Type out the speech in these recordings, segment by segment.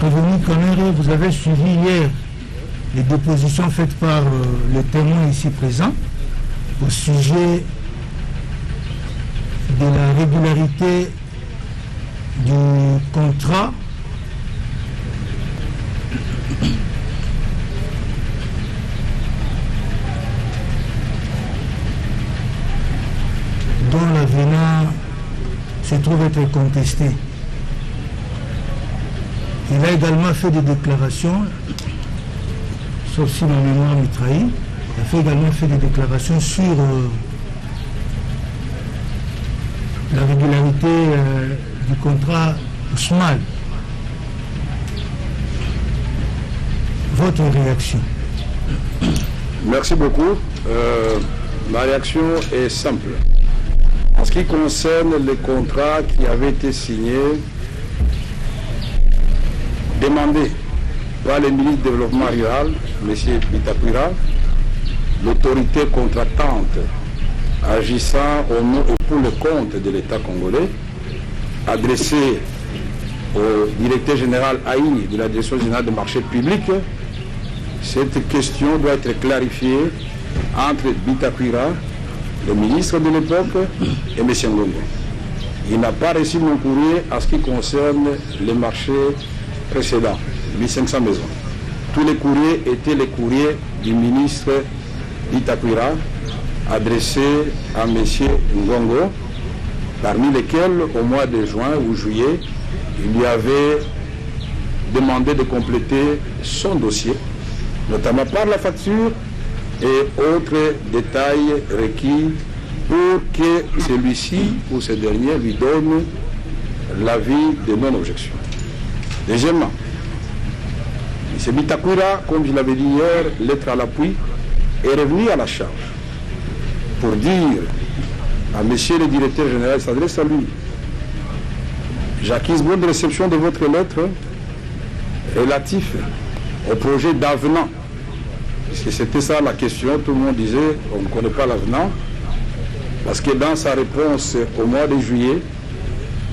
Prévenu Kamere, vous avez suivi hier les dépositions faites par les témoins ici présents au sujet de la régularité du contrat dont l'avenant se trouve être contesté. Il a également fait des déclarations, sauf si ma mémoire me trahit, il a également fait des déclarations sur la régularité du contrat Ousmane. Votre réaction? Merci beaucoup. Ma réaction est simple. En ce qui concerne les contrats qui avaient été signés, demandés par le ministre du Développement rural, M. Bitakwira, l'autorité contractante agissant au nom et pour le compte de l'État congolais, adressé au directeur général Aïni de la Direction générale des marchés publics, cette question doit être clarifiée entre Bitakwira, le ministre de l'époque, et M. Ngongo. Il n'a pas reçu mon courrier en ce qui concerne les marchés précédents, 1500 maisons. Tous les courriers étaient les courriers du ministre Bitakwira adressés à M. Ngongo, parmi lesquels, au mois de juin ou juillet, il lui avait demandé de compléter son dossier, notamment par la facture et autres détails requis pour que celui-ci ou ce dernier lui donne l'avis de non-objection. Deuxièmement, M. Bitakwira, comme je l'avais dit hier, lettre à l'appui, est revenu à la charge pour dire à monsieur le directeur général, il s'adresse à lui: j'acquise bonne réception de votre lettre relatif au projet d'avenant. Parce que c'était ça la question, tout le monde disait on ne connaît pas l'avenant. Parce que dans sa réponse au mois de juillet,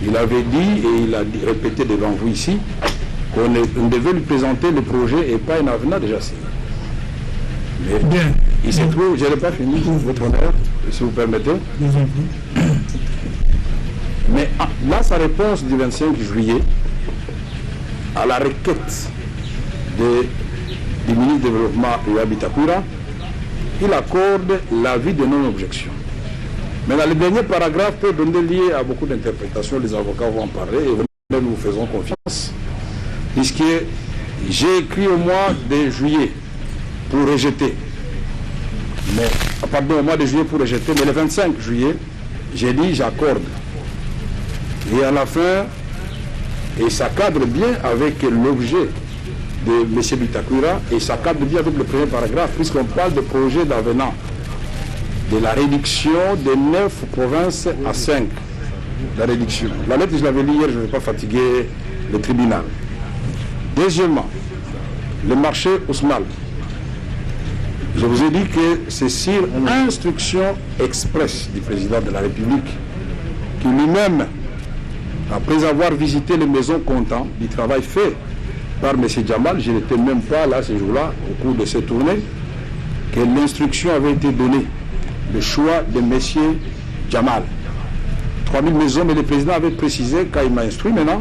il avait dit, et il a répété devant vous ici, qu'on devait lui présenter le projet et pas un avenant déjà signé. Mais bien, il se trouve, je n'ai pas fini, votre honneur, si vous permettez. Mais là, sa réponse du 25 juillet à la requête du ministre du Développement et Bitakwira, il accorde l'avis de non-objection. Mais dans le dernier paragraphe peut donner lieu à beaucoup d'interprétations, les avocats vont en parler et nous faisons confiance, puisque j'ai écrit au mois de juillet pour rejeter, au mois de juillet pour rejeter, mais le 25 juillet, j'ai dit j'accorde. Et à la fin, et ça cadre bien avec l'objet de M. Bitakwira, et ça cadre bien avec le premier paragraphe, puisqu'on parle de projet d'avenant, de la réduction de 9 provinces à 5. La réduction. La lettre, je l'avais lue hier, je ne vais pas fatiguer le tribunal. Deuxièmement, le marché Ousmane. Je vous ai dit que c'est sur instruction express du président de la République qui lui-même, après avoir visité les maisons comptant du travail fait par M. Djamal, je n'étais même pas là ce jour-là, au cours de cette tournée, que l'instruction avait été donnée, le choix de M. Djamal. 3000 maisons, mais le président avait précisé, quand il m'a instruit maintenant,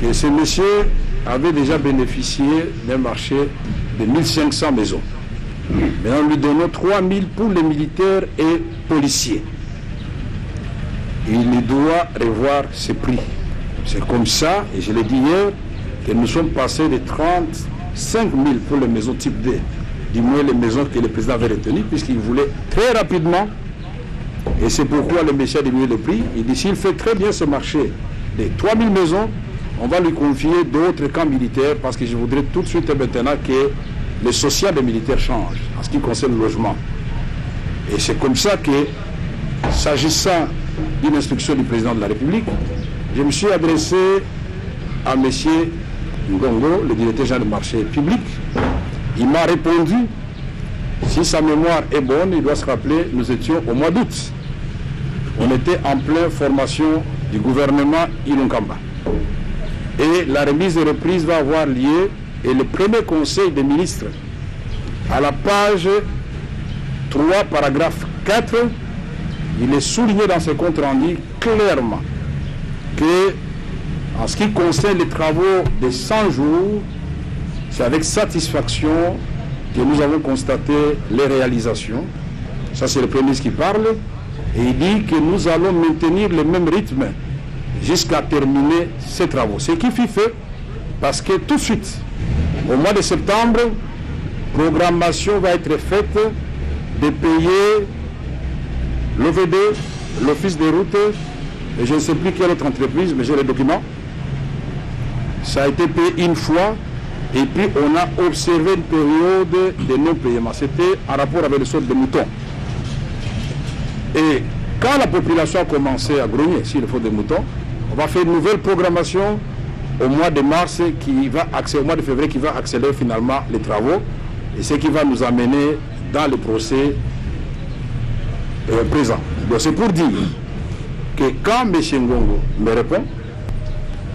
que ce monsieur avait déjà bénéficié d'un marché de 1500 maisons. Maintenant, nous lui donnons 3000 pour les militaires et policiers. Il doit revoir ses prix. C'est comme ça, et je l'ai dit hier, que nous sommes passés de 35 000 pour les maisons type D, du moins les maisons que le président avait retenues, puisqu'il voulait très rapidement, et c'est pourquoi le monsieur a diminué le prix. Il dit s'il fait très bien ce marché de 3000 maisons, on va lui confier d'autres camps militaires, parce que je voudrais tout de suite et maintenant que le social des militaires change en ce qui concerne le logement. Et c'est comme ça que, s'agissant d'une instruction du président de la République, je me suis adressé à M. Ngongo, le directeur général du marché public. Il m'a répondu, si sa mémoire est bonne, il doit se rappeler, nous étions au mois d'août. On était en pleine formation du gouvernement Ilunkamba. Et la remise et reprise va avoir lieu, et le premier conseil des ministres, à la page 3, paragraphe 4, il est souligné dans ce compte rendu clairement que, en ce qui concerne les travaux de 100 jours, c'est avec satisfaction que nous avons constaté les réalisations. Ça, c'est le premier ministre qui parle. Et il dit que nous allons maintenir le même rythme jusqu'à terminer ces travaux. Ce qui fut fait, parce que tout de suite, au mois de septembre, programmation va être faite de payer l'OVD, l'Office des routes, et je ne sais plus quelle autre entreprise, mais j'ai les documents. Ça a été payé une fois, et puis on a observé une période de non-paiement. C'était en rapport avec le sort de moutons. Et quand la population a commencé à grogner, s'il faut des moutons, on va faire une nouvelle programmation au mois de mars, au mois de février, qui va accélérer finalement les travaux, et ce qui va nous amener dans le procès présent. Donc c'est pour dire que quand M. Ngongo me répond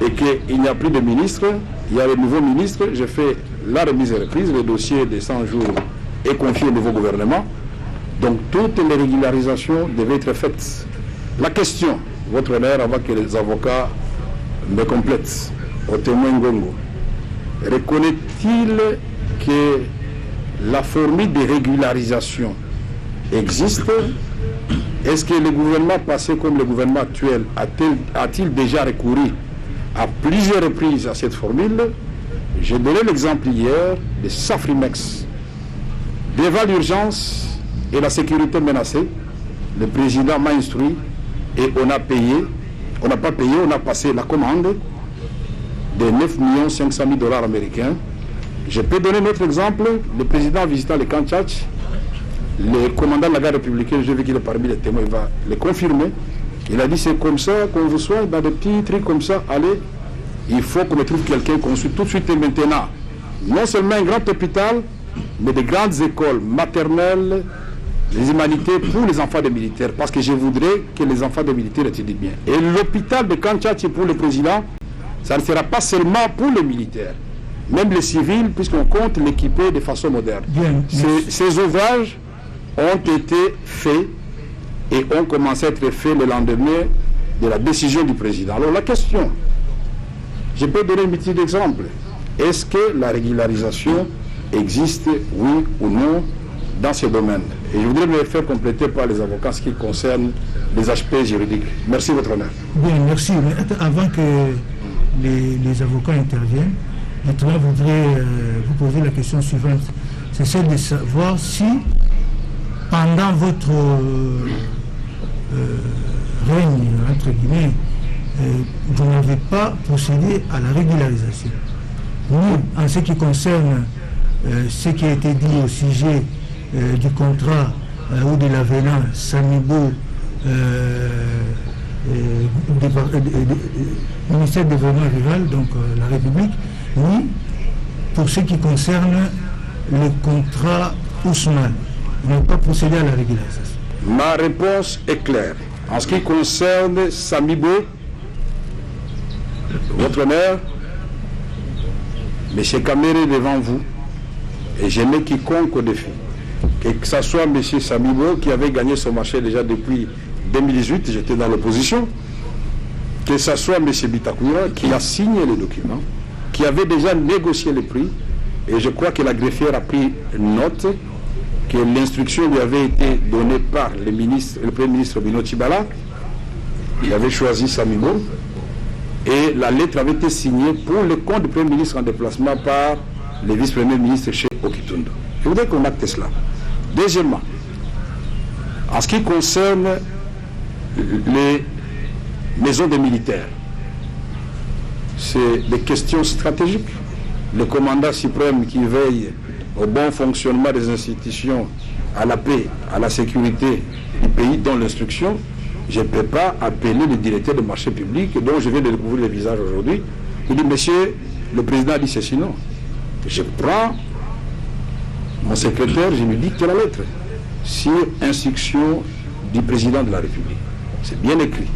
et qu'il n'y a plus de ministre, il y a le nouveau ministre, je fais la remise et reprise, le dossier des 100 jours est confié au nouveau gouvernement. Donc toutes les régularisations devaient être faites. La question, votre honneur, avant que les avocats me complètent, au témoin Ngongo, reconnaît-il que la formule de régularisation existe? Est-ce que le gouvernement passé comme le gouvernement actuel a-t-il déjà recouru à plusieurs reprises à cette formule? J'ai donné l'exemple hier de Safrimex. Devant l'urgence et la sécurité menacée, le président m'a instruit et on a payé, on n'a pas payé, on a passé la commande de 9 500 000 $ américains. Je peux donner notre exemple, le président visitant le camp Tchatch, le commandant de la garde républicaine, je vu qu'il est parmi les témoins, il va le confirmer. Il a dit c'est comme ça qu'on vous soigne dans des petits trucs comme ça, allez, il faut qu'on trouve quelqu'un qu'on suit tout de suite et maintenant. Non seulement un grand hôpital, mais des grandes écoles maternelles, les humanités pour les enfants des militaires, parce que je voudrais que les enfants des militaires étudient bien. Et l'hôpital de Kanchachi pour le président, ça ne sera pas seulement pour les militaires, même les civils, puisqu'on compte l'équiper de façon moderne. Ces ouvrages ont été faits et ont commencé à être faits le lendemain de la décision du président. Alors la question, je peux donner un petit exemple. Est-ce que la régularisation existe, oui ou non, dans ce domaine? Et je voudrais me faire compléter par les avocats ce qui concerne les aspects juridiques. Merci, votre honneur. Bien, merci. Mais avant que les avocats interviennent, je voudrais vous poser la question suivante. C'est celle de savoir si, pendant votre règne, entre guillemets, vous n'avez pas procédé à la régularisation. Nous, en ce qui concerne ce qui a été dit au sujet du contrat ou de l'avenant Samibo, ministère du développement rural, donc la République, oui, pour ce qui concerne le contrat Ousmane, nous n'avons pas procédé à la régularisation. Ma réponse est claire. En ce qui concerne Samibo, votre honneur, M. Kamere devant vous, et je mets quiconque au défi, que ce soit M. Samibo qui avait gagné son marché déjà depuis 2018, j'étais dans l'opposition, que ce soit M. Bitakoura qui a signé les documents, qui avait déjà négocié les prix, et je crois que la greffière a pris note que l'instruction lui avait été donnée par le Premier ministre Bino Tshibala, il avait choisi Samibo, et la lettre avait été signée pour le compte du Premier ministre en déplacement par le vice-premier ministre chez Okitundo. Je voudrais qu'on acte cela. Deuxièmement, en ce qui concerne les maisons des militaires, c'est des questions stratégiques. Le commandant suprême qui veille au bon fonctionnement des institutions, à la paix, à la sécurité du pays, dont l'instruction, je ne peux pas appeler le directeur de marché public, dont je viens de découvrir le visage aujourd'hui, il dit, monsieur, le président a dit ceci, non. Je prends mon secrétaire, je lui dis qu'il y a la lettre, sur instruction du président de la République. C'est bien écrit.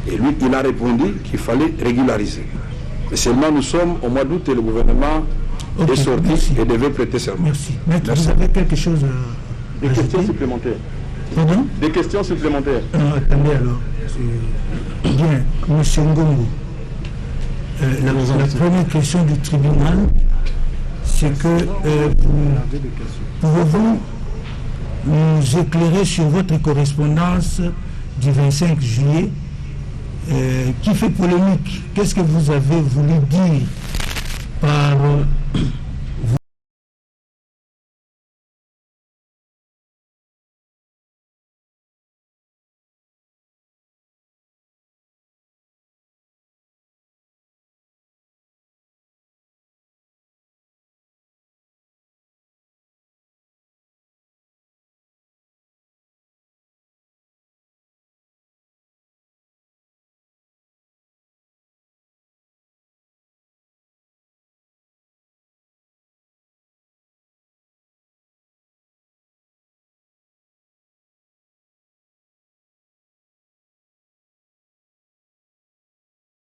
Et lui, il a répondu qu'il fallait régulariser. Seulement nous sommes au mois d'août et le gouvernement est sorti et devait prêter serment. Merci. Maître, vous avez quelque chose à Des questions supplémentaires. Pardon? Des questions supplémentaires. Attendez alors. Bien, M. Ngongo. La première question du tribunal, c'est que pouvez-vous nous éclairer sur votre correspondance du 25 juillet qui fait polémique? Qu'est-ce que vous avez voulu dire par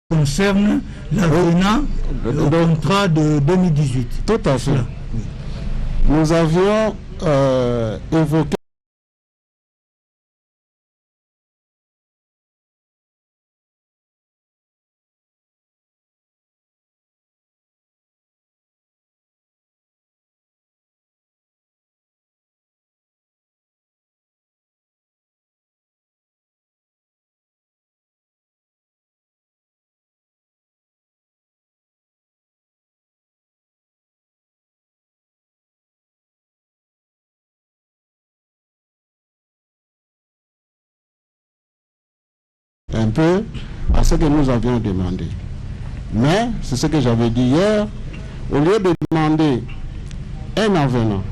concerne l'avenant au contrat de 2018. Tout à fait. Nous avions évoqué un peu à ce que nous avions demandé. Mais, c'est ce que j'avais dit hier, au lieu de demander un avenant,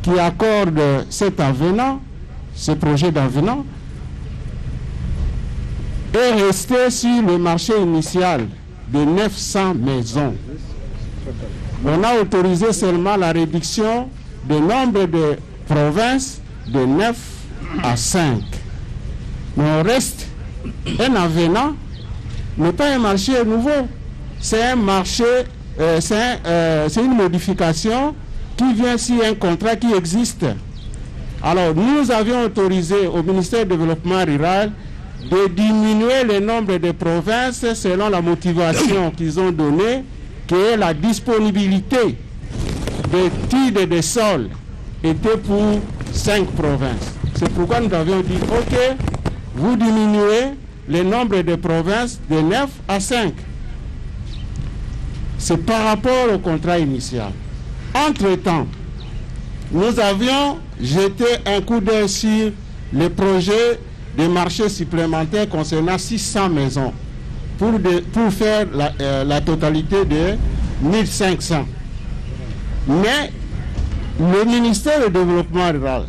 qui accorde cet avenant, ce projet d'avenant, est resté sur le marché initial de 900 maisons. On a autorisé seulement la réduction du nombre de provinces de 9 à 5. Mais on reste un avenant, n'est pas un marché nouveau, c'est un marché, c'est une modification qui vient sur un contrat qui existe. Alors, nous avions autorisé au ministère du Développement rural de diminuer le nombre de provinces selon la motivation qu'ils ont donnée, qui est la disponibilité des titres de sol était pour 5 provinces. C'est pourquoi nous avions dit, OK, vous diminuez le nombre de provinces de 9 à 5. C'est par rapport au contrat initial. Entre-temps, nous avions jeté un coup d'œil sur les projets de marché supplémentaires concernant 600 maisons pour faire la totalité de 1500. Mais le ministère du Développement rural,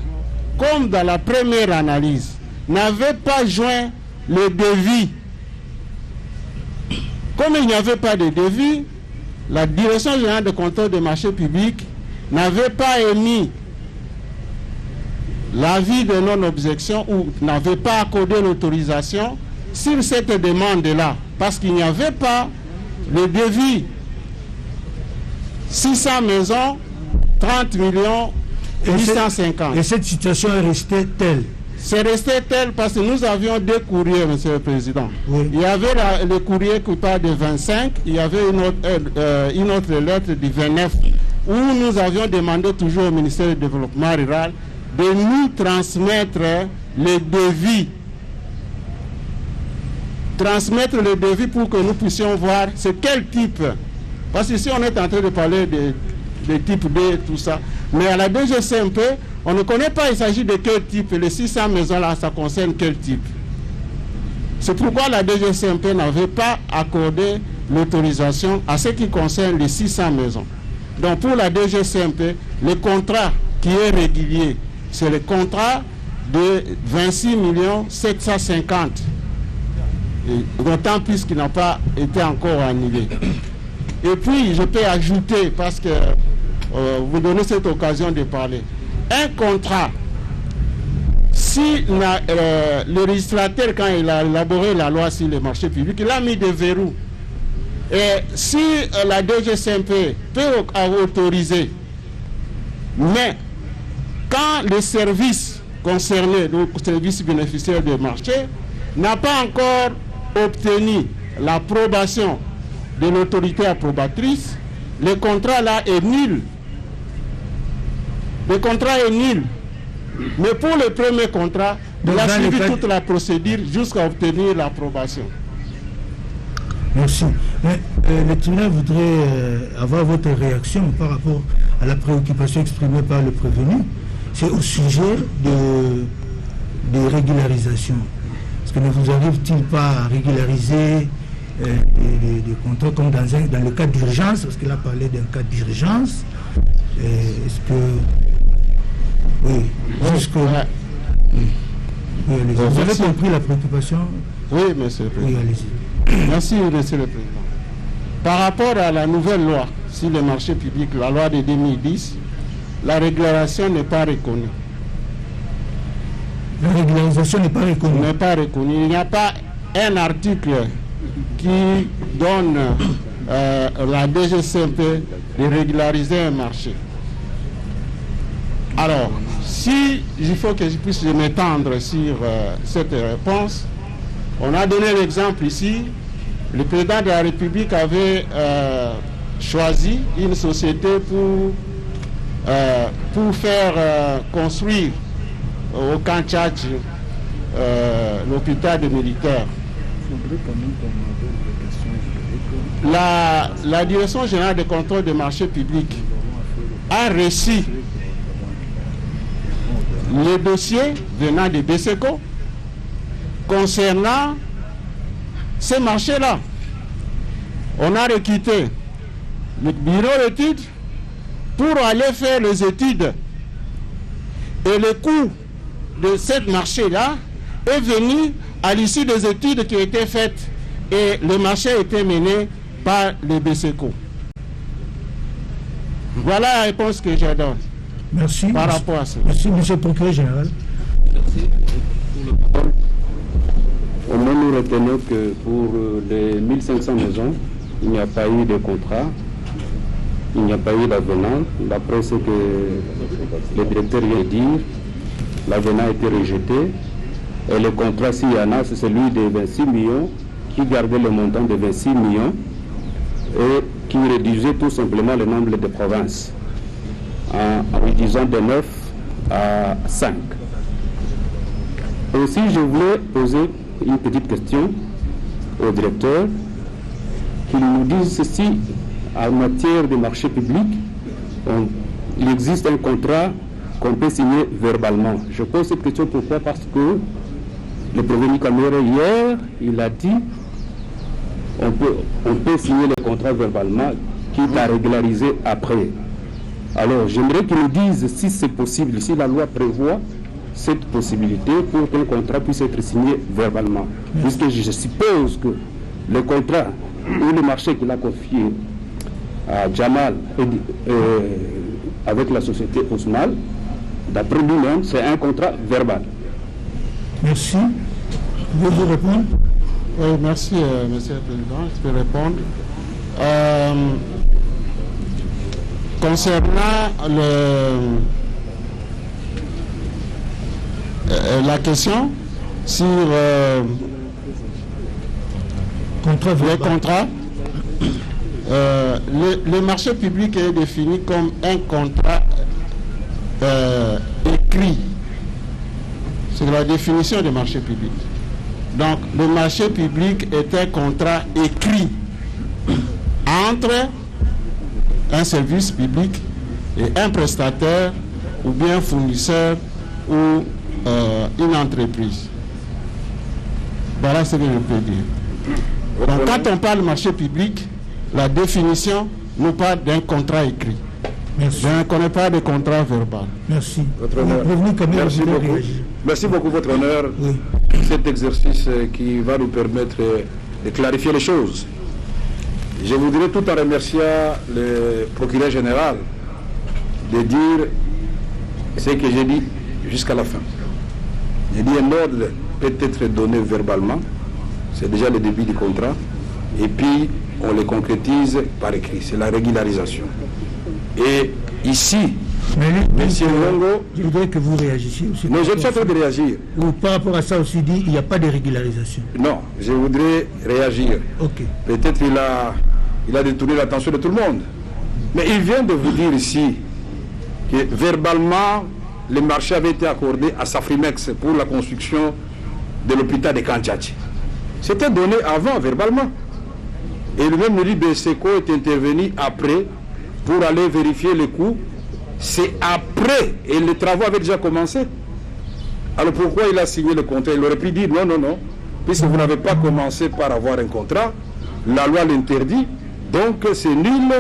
comme dans la première analyse, n'avait pas joint le devis. Comme il n'y avait pas de devis, la Direction générale de contrôle des marchés publics n'avait pas émis l'avis de non-objection ou n'avait pas accordé l'autorisation sur cette demande-là, parce qu'il n'y avait pas le devis. 600 maisons, 30 millions, 850. Et cette situation est restée telle. c'est resté tel parce que nous avions deux courriers, Monsieur le Président. Oui. Il y avait le courrier qui parle de 25, il y avait une autre lettre du 29 où nous avions demandé toujours au ministère du Développement rural de nous transmettre les devis. Transmettre les devis pour que nous puissions voir c'est quel type. Parce qu'ici on est en train de parler de type B, tout ça. Mais à la DGCMP, on ne connaît pas il s'agit de quel type. Les 600 maisons là, ça concerne quel type. C'est pourquoi la DGCMP n'avait pas accordé l'autorisation à ce qui concerne les 600 maisons. Donc pour la DGCMP, le contrat qui est régulier, c'est le contrat de 26 750 000. D'autant plus qu'il n'a pas été encore annulé. Et puis, je peux ajouter, parce que vous donnez cette occasion de parler, un contrat, si le législateur, quand il a élaboré la loi sur les marchés publics, il a mis des verrous. Et si la DGCMP peut autoriser, mais quand le service concerné, le service bénéficiaire des marchés, n'a pas encore obtenu l'approbation de l'autorité approbatrice, le contrat là est nul. Le contrat est nul. Mais pour le premier contrat, il a suivi toute la procédure jusqu'à obtenir l'approbation. Merci. Mais le tribunal voudrait avoir votre réaction par rapport à la préoccupation exprimée par le prévenu. C'est au sujet de régularisation. Est-ce que ne vous arrive-t-il pas à régulariser des contrats comme dans le cas d'urgence, parce qu'il a parlé d'un cas d'urgence. Est-ce que... Oui, jusqu'au... Oui, allez-y. Vous avez compris la préoccupation? Oui, monsieur le Président. Oui, allez-y. Merci, monsieur le Président. Par rapport à la nouvelle loi sur les marchés publics, la loi de 2010, la régularisation n'est pas reconnue. La régularisation n'est pas reconnue. N'est pas reconnue. Il n'y a pas un article qui donne la DGCMP de régulariser un marché. Alors, si il faut que je puisse m'étendre sur cette réponse, on a donné l'exemple ici. Le président de la République avait choisi une société pour faire construire au camp Tchad l'hôpital des militaires. La Direction générale de contrôle des marchés publics a reçu les dossiers venant de BSECO concernant ces marchés-là. On a recruté le bureau d'études pour aller faire les études. Et le coût de ce marché-là est venu à l'issue des études qui ont été faites et le marché a été mené par le BSECO. Voilà la réponse que je donne. Merci. Par rapport à ça. Merci, monsieur le procureur général. Merci pour le parole. Au moins, nous retenons que pour les 1500 maisons, il n'y a pas eu de contrat, il n'y a pas eu d'avenant. D'après ce que le directeur vient de dire, l'avenant a été rejeté. Et le contrat, s'il y en a, c'est celui de 26 millions, qui gardait le montant de 26 millions et qui réduisait tout simplement le nombre de provinces en réduisant de 9 à 5. Aussi, je voulais poser une petite question au directeur, qu'il nous dise ceci, en matière de marché public, il existe un contrat qu'on peut signer verbalement. Je pose cette question pourquoi? Parce que le prévenu Camara hier, il a dit on peut signer le contrat verbalement, quitte à régulariser après. Alors, j'aimerais qu'il nous dise si c'est possible, si la loi prévoit cette possibilité pour qu'un contrat puisse être signé verbalement. Puisque je suppose que le contrat ou le marché qu'il a confié à Jamal avec la société Osmal, d'après lui-même, c'est un contrat verbal. Merci. Pouvez-vous répondre? Oui, merci, monsieur le Président. Je peux répondre. Concernant la question sur les contrats. Le marché public est défini comme un contrat écrit. C'est la définition du marché public. Donc, le marché public est un contrat écrit entre un service public et un prestataire ou bien fournisseur ou une entreprise. Voilà ce que je peux dire. Donc, quand on parle marché public, la définition nous parle d'un contrat écrit. Merci. Je ne connais pas de contrat verbal. Merci. Votre honneur. Merci beaucoup. Merci beaucoup, Votre Honneur, Oui. cet exercice qui va nous permettre de clarifier les choses. Je voudrais tout en remercier le procureur général de dire ce que j'ai dit jusqu'à la fin. J'ai dit un ordre peut être donné verbalement, c'est déjà le début du contrat, et puis on le concrétise par écrit, c'est la régularisation. Et ici, Monsieur Longo, je voudrais que vous réagissiez aussi. non, je suis en train de réagir. Ou par rapport à ça aussi dit, il n'y a pas de régularisation. Non, je voudrais réagir. Ok. Peut-être il a détourné l'attention de tout le monde. Mais il vient de vous dire ici que verbalement, le marché avait été accordé à Safrimex pour la construction de l'hôpital de Kantchachi. C'était donné avant, verbalement. Et le même Nuri Beseko est intervenu après pour aller vérifier les coûts. C'est après, et les travaux avaient déjà commencé. Alors pourquoi il a signé le contrat? Il aurait pu dire non, non, non, puisque vous n'avez pas commencé par avoir un contrat, la loi l'interdit, donc c'est nul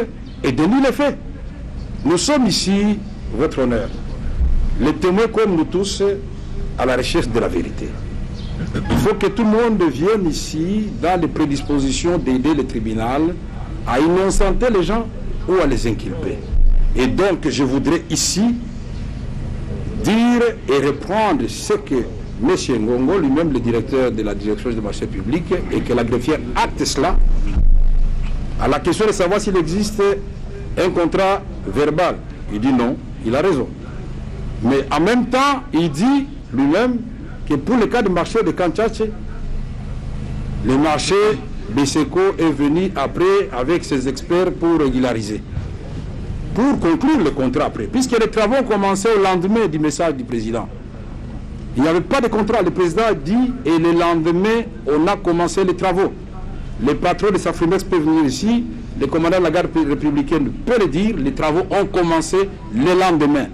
et de nul effet. Nous sommes ici, Votre Honneur, les témoins comme nous tous, à la recherche de la vérité. Il faut que tout le monde vienne ici dans les prédispositions d'aider le tribunal à innocenter les gens ou à les inculper. Et donc, je voudrais ici dire et reprendre ce que M. Ngongo, lui-même le directeur de la direction du marché public, et que la greffière acte cela, à la question de savoir s'il existe un contrat verbal. Il dit non, il a raison. Mais en même temps, il dit lui-même que pour le cas du marché de Kantchachi, le marché Beseko est venu après avec ses experts pour régulariser, pour conclure le contrat après, puisque les travaux ont commencé au lendemain du message du président. Il n'y avait pas de contrat, le président a dit, et le lendemain, on a commencé les travaux. Les patrons de Safrimex peuvent venir ici, le commandant de la garde républicaine peut le dire, les travaux ont commencé le lendemain.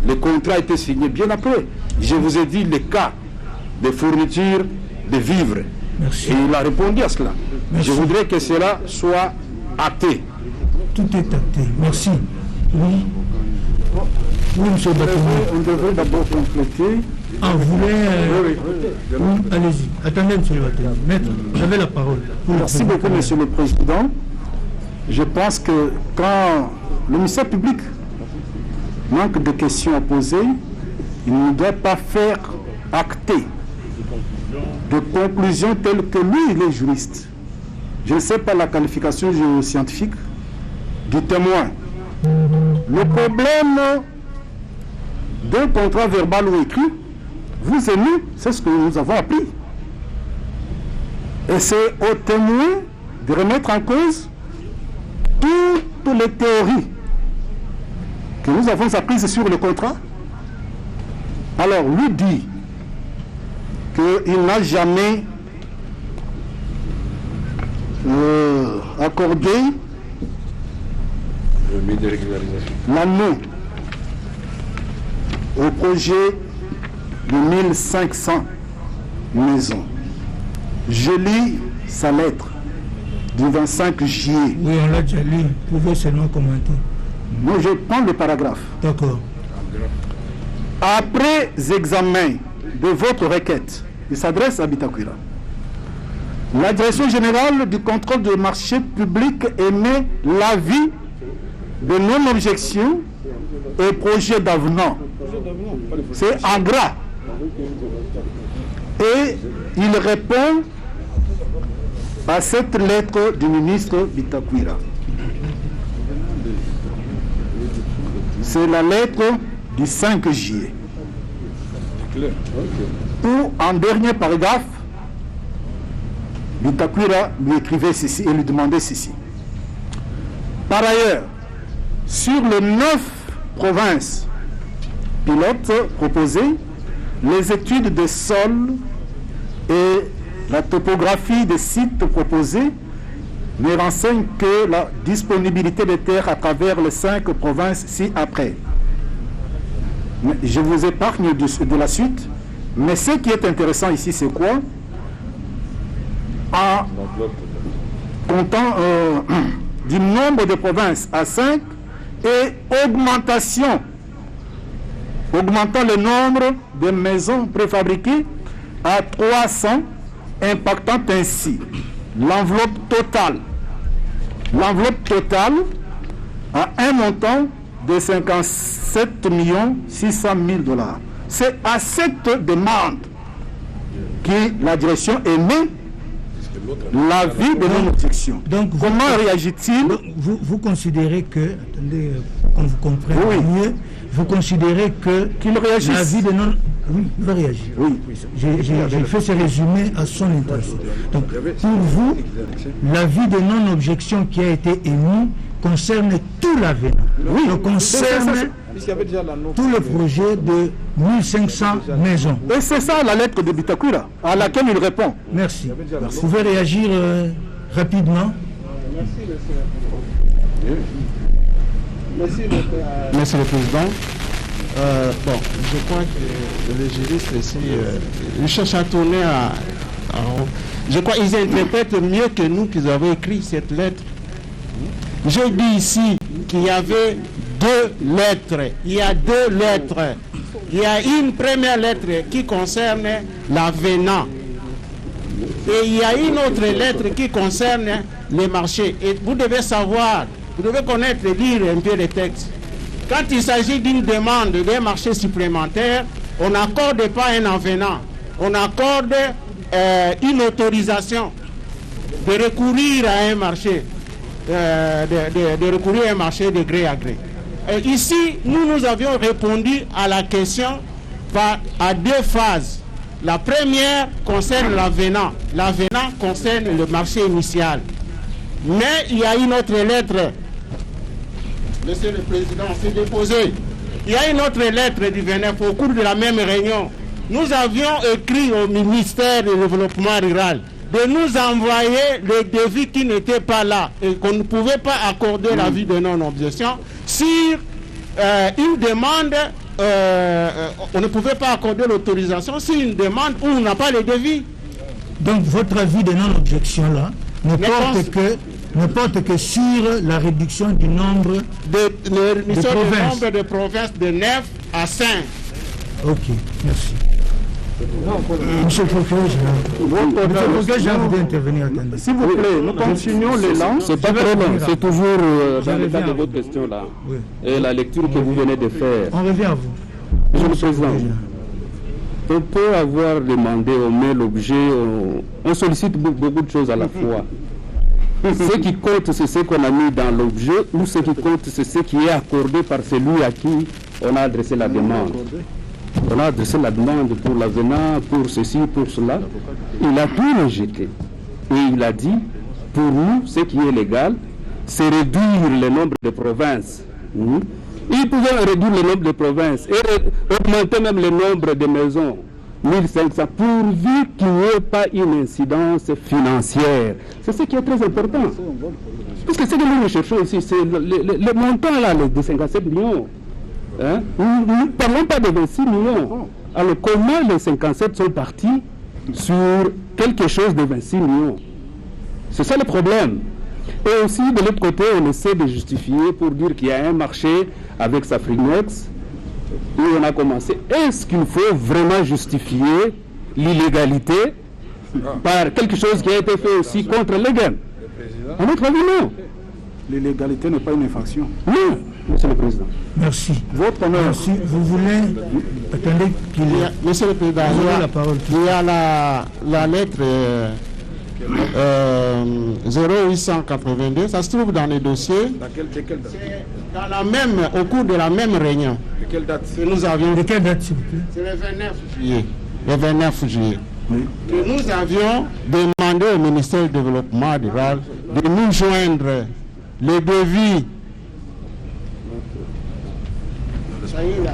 Le contrat a été signé bien après. Je vous ai dit les cas de fourniture de vivres. Merci. Et il a répondu à cela. Merci. Je voudrais que cela soit acté. Tout est acté. Merci. Oui. Oui, M. Batoumé. On devrait d'abord compléter. Ah, vous voulez... oui, allez-y. Attendez, M. Batoumé. Maître, vous avez la parole. Merci beaucoup, Monsieur le Président. Je pense que quand le ministère public manque de questions à poser, il ne doit pas faire acter de conclusions telles que lui, il est juriste. Je ne sais pas la qualification scientifique du témoin. Le problème d'un contrat verbal ou écrit, vous et nous, c'est ce que nous avons appris. Et c'est au témoin de remettre en cause toutes les théories que nous avons apprises sur le contrat. Alors, lui dit qu'il n'a jamais accordé l'année au projet de 1500 maisons. Je lis sa lettre du 25 juillet. Oui, on l'a déjà lu. Vous pouvez seulement commenter. Moi, je prends le paragraphe. D'accord. Après examen de votre requête, il s'adresse à Bitakwira. La Direction générale du contrôle du marché public émet l'avis de non-objection et projet d'avenant. C'est en gras. Et il répond à cette lettre du ministre Bitakwira. C'est la lettre du 5 juillet. Ou en dernier paragraphe, Bitakwira lui écrivait ceci et lui demandait ceci. Par ailleurs, sur les 9 provinces pilotes proposées, les études des sols et la topographie des sites proposés ne renseignent que la disponibilité des terres à travers les 5 provinces ci-après. Je vous épargne de la suite, mais ce qui est intéressant ici, c'est quoi? En comptant du nombre de provinces à 5 et augmentant le nombre de maisons préfabriquées à 300, impactant ainsi l'enveloppe totale à un montant de 57 600 000 $. C'est à cette demande que la direction émet l'avis de non-objection. Donc, comment réagit-il? Vous considérez que, attendez, qu'on vous comprenne mieux, vous considérez que qu'il réagisse. L'avis de non... Oui, il va réagir. Oui. J'ai fait ce résumé à son intention. Donc, pour vous, l'avis de non-objection qui a été émis concerne tout l'avenant. Oui, donc concerne tout le projet de 1500 maisons. Et c'est ça la lettre de Bitakwira, à laquelle il répond. Merci. Vous pouvez réagir rapidement. Merci le Président. Bon, je crois que les juristes ici, ils cherchent à tourner je crois qu'ils interprètent mieux que nous qui avons écrit cette lettre. J'ai dit ici qu'il y avait 2 lettres. Il y a 2 lettres. Il y a une première lettre qui concerne l'avenant. Et il y a une autre lettre qui concerne les marchés. Et vous devez savoir, vous devez connaître et lire un peu les textes. Quand il s'agit d'une demande d'un marché supplémentaire, on n'accorde pas un avenant. On accorde une autorisation de recourir à un marché. De recourir à un marché de gré à gré. Et ici, nous avions répondu à la question à 2 phases. La première concerne l'avenant. L'avenant concerne le marché initial. Mais il y a une autre lettre. Monsieur le Président, c'est déposé. Il y a une autre lettre du VNF au cours de la même réunion. Nous avions écrit au ministère du Développement rural de nous envoyer le devis qui n'était pas là et qu'on ne pouvait pas accorder l'avis de non-objection sur une demande, on ne pouvait pas accorder l'autorisation sur une demande où on n'a pas le devis. Donc votre avis de non-objection là ne porte que sur la réduction du nombre de provinces de 9 à 5. Ok, merci. Monsieur le procureur, j'ai envie d'intervenir. S'il vous plaît, nous continuons l'élan. C'est pas très long, c'est toujours dans le cadre de votre question là. Oui. Et la lecture que vous venez de faire. On revient à vous. Monsieur le Président, on peut avoir demandé, on met l'objet, on sollicite beaucoup de choses à la fois. Ce qui compte, c'est ce qu'on a mis dans l'objet, ou ce qui compte, c'est ce qui est accordé par celui à qui on a adressé la demande. On a adressé la demande pour l'avenant, pour ceci, pour cela. Il a tout rejeté. Et il a dit, pour nous, ce qui est légal, c'est réduire le nombre de provinces. Il pouvait réduire le nombre de provinces et augmenter même le nombre de maisons. 1500, pourvu qu'il n'y ait pas une incidence financière. C'est ce qui est très important. Parce que ce que nous recherchons ici, c'est le montant là, de 57 millions. Hein? Nous ne parlons pas de 26 millions. Alors comment les 57 sont partis sur quelque chose de 26 millions? C'est ça le problème. Et aussi de l'autre côté, on essaie de justifier pour dire qu'il y a un marché avec Safrinex où on a commencé. Est-ce qu'il faut vraiment justifier l'illégalité par quelque chose qui a été fait aussi contre les gains? À notre avis, non. L'illégalité n'est pas une infraction. Non, Monsieur le Président. Merci. Votre honneur. Merci. Vous voulez... Attendez qu'il y a... Monsieur le Président, la parole. Il y a la lettre 0882, ça se trouve dans les dossiers. Dans la même, au cours de la même réunion. quelle date? que nous avions... De quelle date, s'il vous plaît? C'est le 29 juillet. Le 29 juillet. Oui. Que nous avions demandé au ministère du Développement rural de nous joindre les devis. Ça y est, là.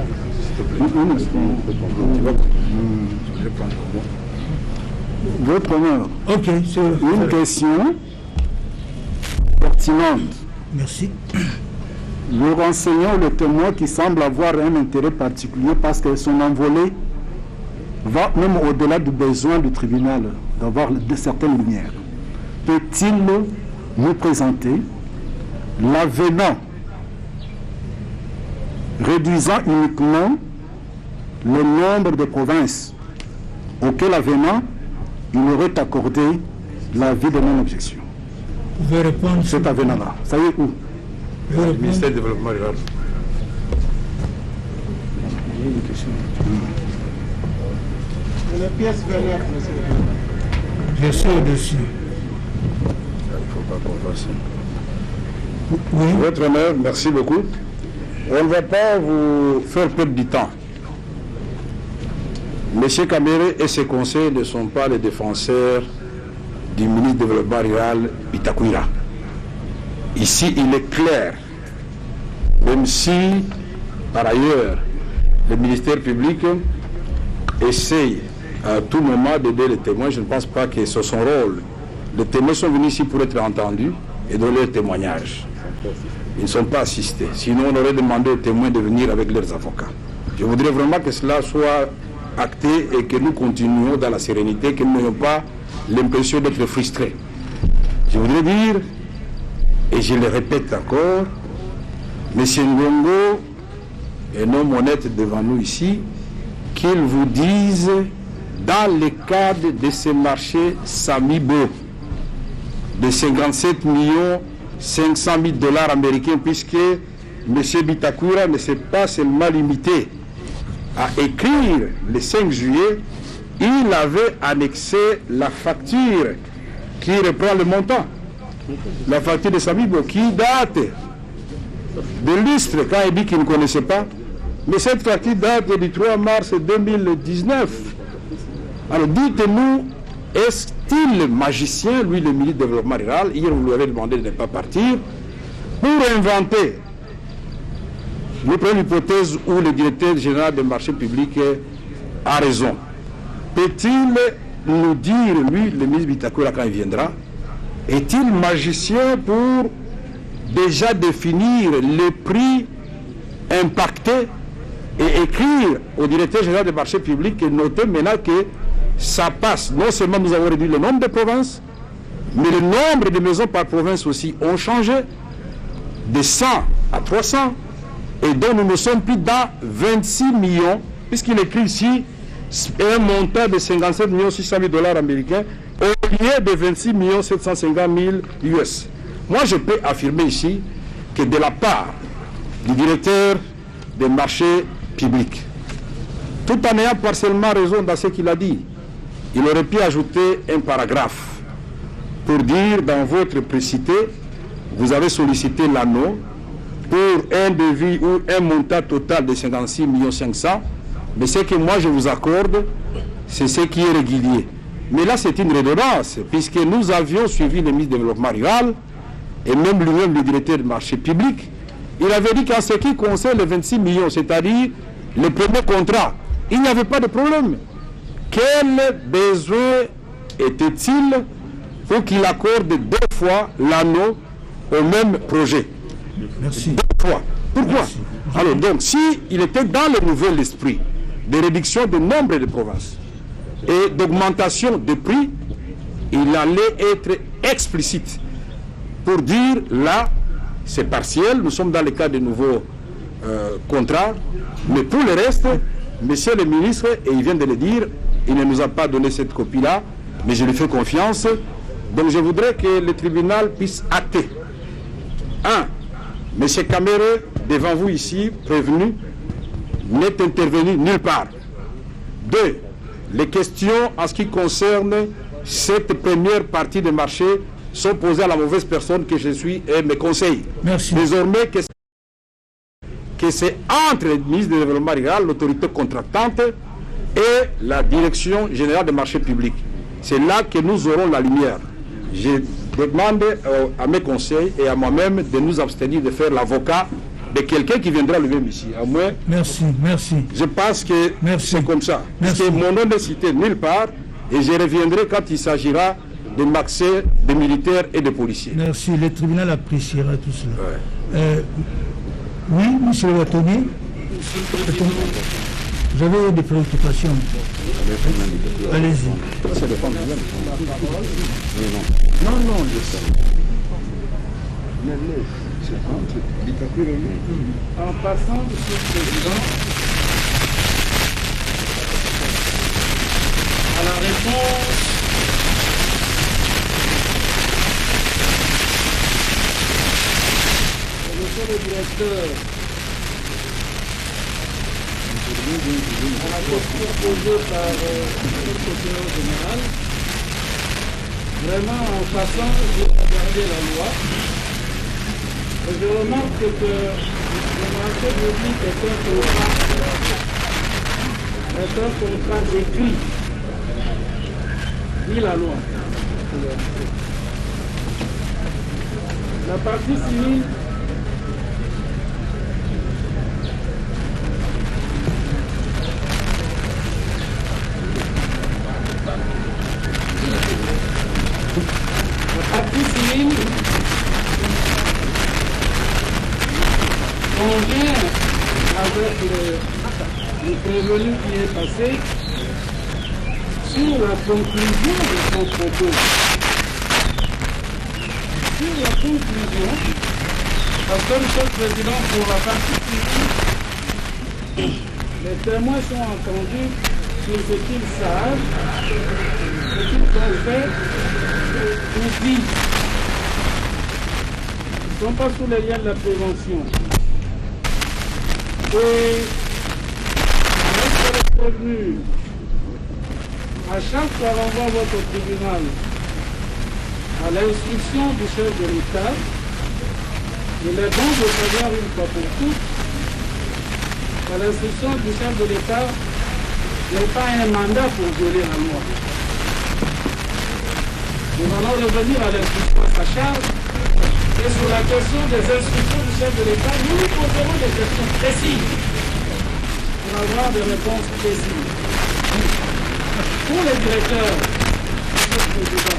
Votre honneur, Ok, c'est... une question pertinente. Merci. Le renseignant ou le témoin qui semble avoir un intérêt particulier parce que son envolée va même au-delà du besoin du tribunal d'avoir de certaines lumières. Peut-il nous présenter l'avenant réduisant uniquement le nombre de provinces auquel avenant il aurait accordé l'avis de non-objection? Vous pouvez répondre. Cet avenant-là, ça y est où? Vous pouvez répondre. Ministère du Développement rural. Les pièces venaient, monsieur. Je suis au-dessus. Il ne faut pas qu'on fasse. Oui. Votre honneur, merci beaucoup. On ne va pas vous faire perdre du temps. M. Kamere et ses conseils ne sont pas les défenseurs du ministre du Développement rural, Bitakwira. Ici, il est clair, même si, par ailleurs, le ministère public essaye à tout moment d'aider les témoins, je ne pense pas que c'est son rôle. Les témoins sont venus ici pour être entendus et donner leur témoignage. Ils ne sont pas assistés. Sinon, on aurait demandé aux témoins de venir avec leurs avocats. Je voudrais vraiment que cela soit acté et que nous continuions dans la sérénité, que nous n'ayons pas l'impression d'être frustrés. Je voudrais dire, et je le répète encore, M. Ngongo est un homme honnête devant nous ici, qu'il vous dise, dans le cadre de ce marché Samibo, de 57 500 000 $ américains, puisque M. Bitakwira ne s'est pas seulement limité à écrire le 5 juillet, il avait annexé la facture qui reprend le montant. La facture de Samibo qui date de lustre quand il dit qu'il ne connaissait pas. Mais cette facture date du 3 mars 2019. Alors dites-nous, est-il magicien, lui le ministre du Développement rural, hier vous lui avez demandé de ne pas partir, pour inventer, nous prenons l'hypothèse où le directeur général des marchés publics a raison. Peut-il nous dire, lui, le ministre Bitakwira, quand il viendra, est-il magicien pour déjà définir les prix impactés et écrire au directeur général des marchés publics et noter maintenant que ça passe. Non seulement nous avons réduit le nombre de provinces, mais le nombre de maisons par province aussi ont changé de 100 à 300 et donc nous ne sommes plus dans 26 millions, puisqu'il écrit ici un montant de 57 600 000 $ américains au lieu de 26 750 000 US. Moi, je peux affirmer ici que de la part du directeur des marchés publics, tout en ayant partiellement raison dans ce qu'il a dit, il aurait pu ajouter un paragraphe pour dire dans votre précité, vous avez sollicité l'anneau pour un devis ou un montant total de 56 500 000, mais ce que moi je vous accorde, c'est ce qui est régulier. Mais là, c'est une redevance, puisque nous avions suivi le ministre du Développement rural, et même lui-même, le directeur du marché public, il avait dit qu'en ce qui concerne les 26 millions, c'est-à-dire le premier contrat, il n'y avait pas de problème. Quel besoin était-il pour qu'il accorde 2 fois l'anneau au même projet? Merci. 2 fois. Pourquoi? Merci. Alors donc, s'il était dans le nouvel esprit de réduction du nombre de provinces et d'augmentation de prix, il allait être explicite pour dire là, c'est partiel, nous sommes dans le cas de nouveaux contrats, mais pour le reste, monsieur le ministre, et il vient de le dire, il ne nous a pas donné cette copie-là, mais je lui fais confiance, donc je voudrais que le tribunal puisse acter. 1. Monsieur Kamere, devant vous ici, prévenu, n'est intervenu nulle part. 2. Les questions en ce qui concerne cette première partie du marché sont posées à la mauvaise personne que je suis et mes conseils. Merci. Désormais, que c'est entre le ministre du Développement rural, l'autorité contractante et la direction générale des marchés publics. C'est là que nous aurons la lumière. Je demande à mes conseils et à moi-même de nous abstenir de faire l'avocat de quelqu'un qui viendra lever ici. À moi, merci. je pense que c'est comme ça. Parce que mon nom n'est cité nulle part et je reviendrai quand il s'agira de m'accès des militaires et des policiers. Merci. Le tribunal appréciera tout cela. Ouais. Oui, monsieur le bâtonnier, vous avez des préoccupations. Allez-y. Non, je sais. En passant, monsieur le Président, à la réponse de monsieur le directeur à la question posée par le procureur général, vraiment en passant, j'ai regardé la loi et je remarque que le marché public est un contrat écrit, dit la loi. La partie civile convient avec le prévenu qui est passé sur la conclusion de son propos. Sur la conclusion, parce que, monsieur le Président, pour la partie civile, les témoins sont entendus sur ce qu'ils savent, ce qu'ils ont fait ou dit. Ils ne sont pas sous les liens de la prévention. Et lorsque le prévenu, à chaque fois renvoie votre tribunal à l'instruction du chef de l'État, il est bon de savoir une fois pour toutes qu'à l'instruction du chef de l'État n'est pas un mandat pour violer la loi. Nous allons revenir à l'instruction à sa charge. Et sur la question des instructions du chef de l'État, nous lui poserons des questions précises pour avoir des réponses précises. Pour les directeurs, monsieur le Président,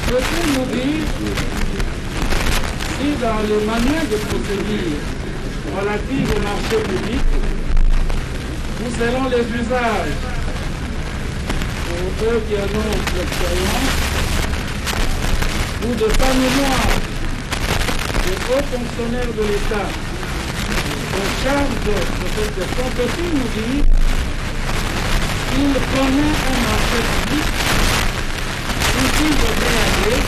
peut-il nous dire si dans le manuel de procédure relatif au marché public, nous serons les usages pour eux qui annoncent l'expérience, ou de mémoire des hauts fonctionnaires de l'État en charge de cette question, peut-il nous dire s'il connaît un marché public où il devrait aller,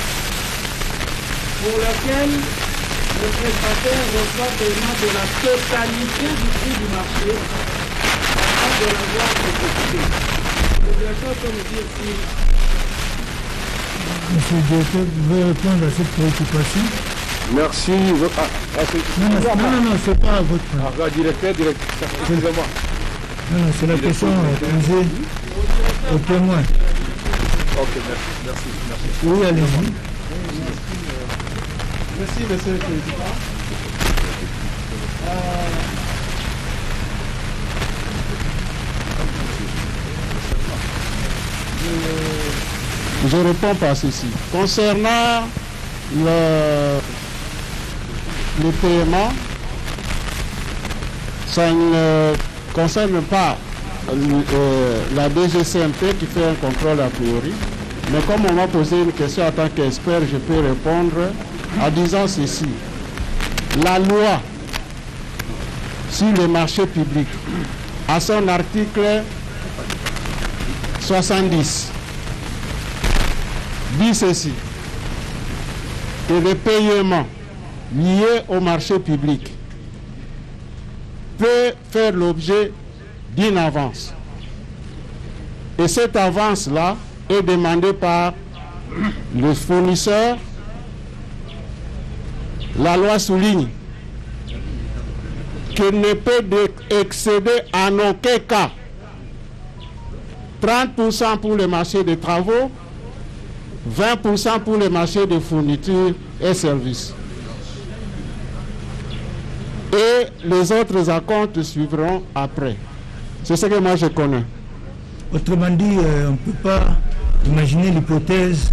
pour lequel le prestataire reçoit paiement de la totalité du prix du marché afin de l'avoir exécuté. Le directeur peut nous dire si... Monsieur le directeur, vous pouvez répondre à cette préoccupation? Merci. Non, c'est pas votre point. Directeur, excusez-moi. Non, c'est la question posée au témoin. Ok, merci. Oui, allez-y. Merci, monsieur le Président. Je réponds par ceci. Concernant le paiement, ça ne concerne pas la DGCMP qui fait un contrôle a priori. Mais comme on m'a posé une question en tant qu'expert, je peux répondre en disant ceci. La loi sur les marchés publics, à son article 70, dit ceci, que les paiements liés au marché public peuvent faire l'objet d'une avance. Et cette avance-là est demandée par le fournisseur la loi souligne qu'il ne peut excéder en aucun cas 30% pour le marché des travaux, 20% pour le marché des fournitures et services. Et les autres acomptes suivront après. C'est ce que moi je connais. Autrement dit, on ne peut pas imaginer l'hypothèse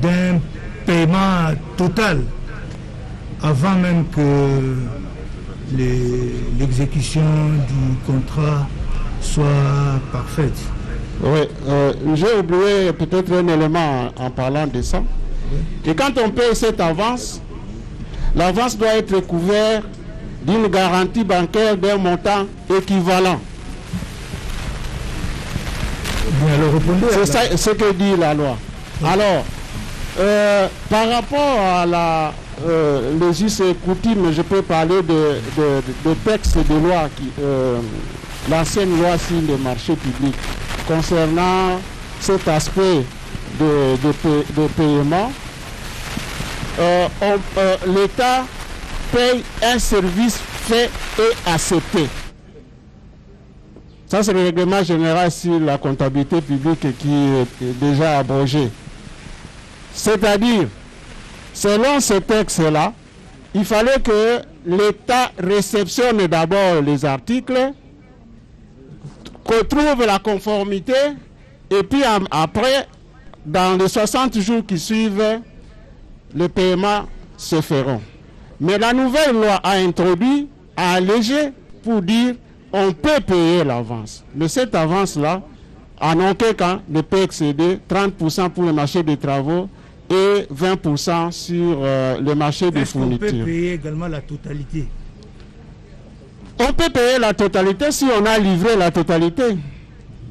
d'un paiement total avant même que l'exécution du contrat soit parfaite. Oui, j'ai oublié peut-être un élément en parlant de ça. Et quand on paye cette avance, l'avance doit être couverte d'une garantie bancaire d'un montant équivalent. Bien, alors répondez. C'est ça ce que dit la loi. Alors, par rapport à les us et coutumes, je peux parler de textes de loi, l'ancienne loi sur les marchés publics, concernant cet aspect de paiement. L'État paye un service fait et accepté. Ça, c'est le règlement général sur la comptabilité publique qui est déjà abrogé. C'est-à-dire, selon ce texte-là, il fallait que l'État réceptionne d'abord les articles, qu'on trouve la conformité, et puis après, dans les 60 jours qui suivent, les paiements se feront. Mais la nouvelle loi a introduit, a allégé pour dire on peut payer l'avance. Mais cette avance-là, en aucun cas, ne peut excéder 30% pour le marché des travaux et 20% sur le marché des fournitures. Est-ce qu'on peut payer également la totalité? On peut payer la totalité si on a livré la totalité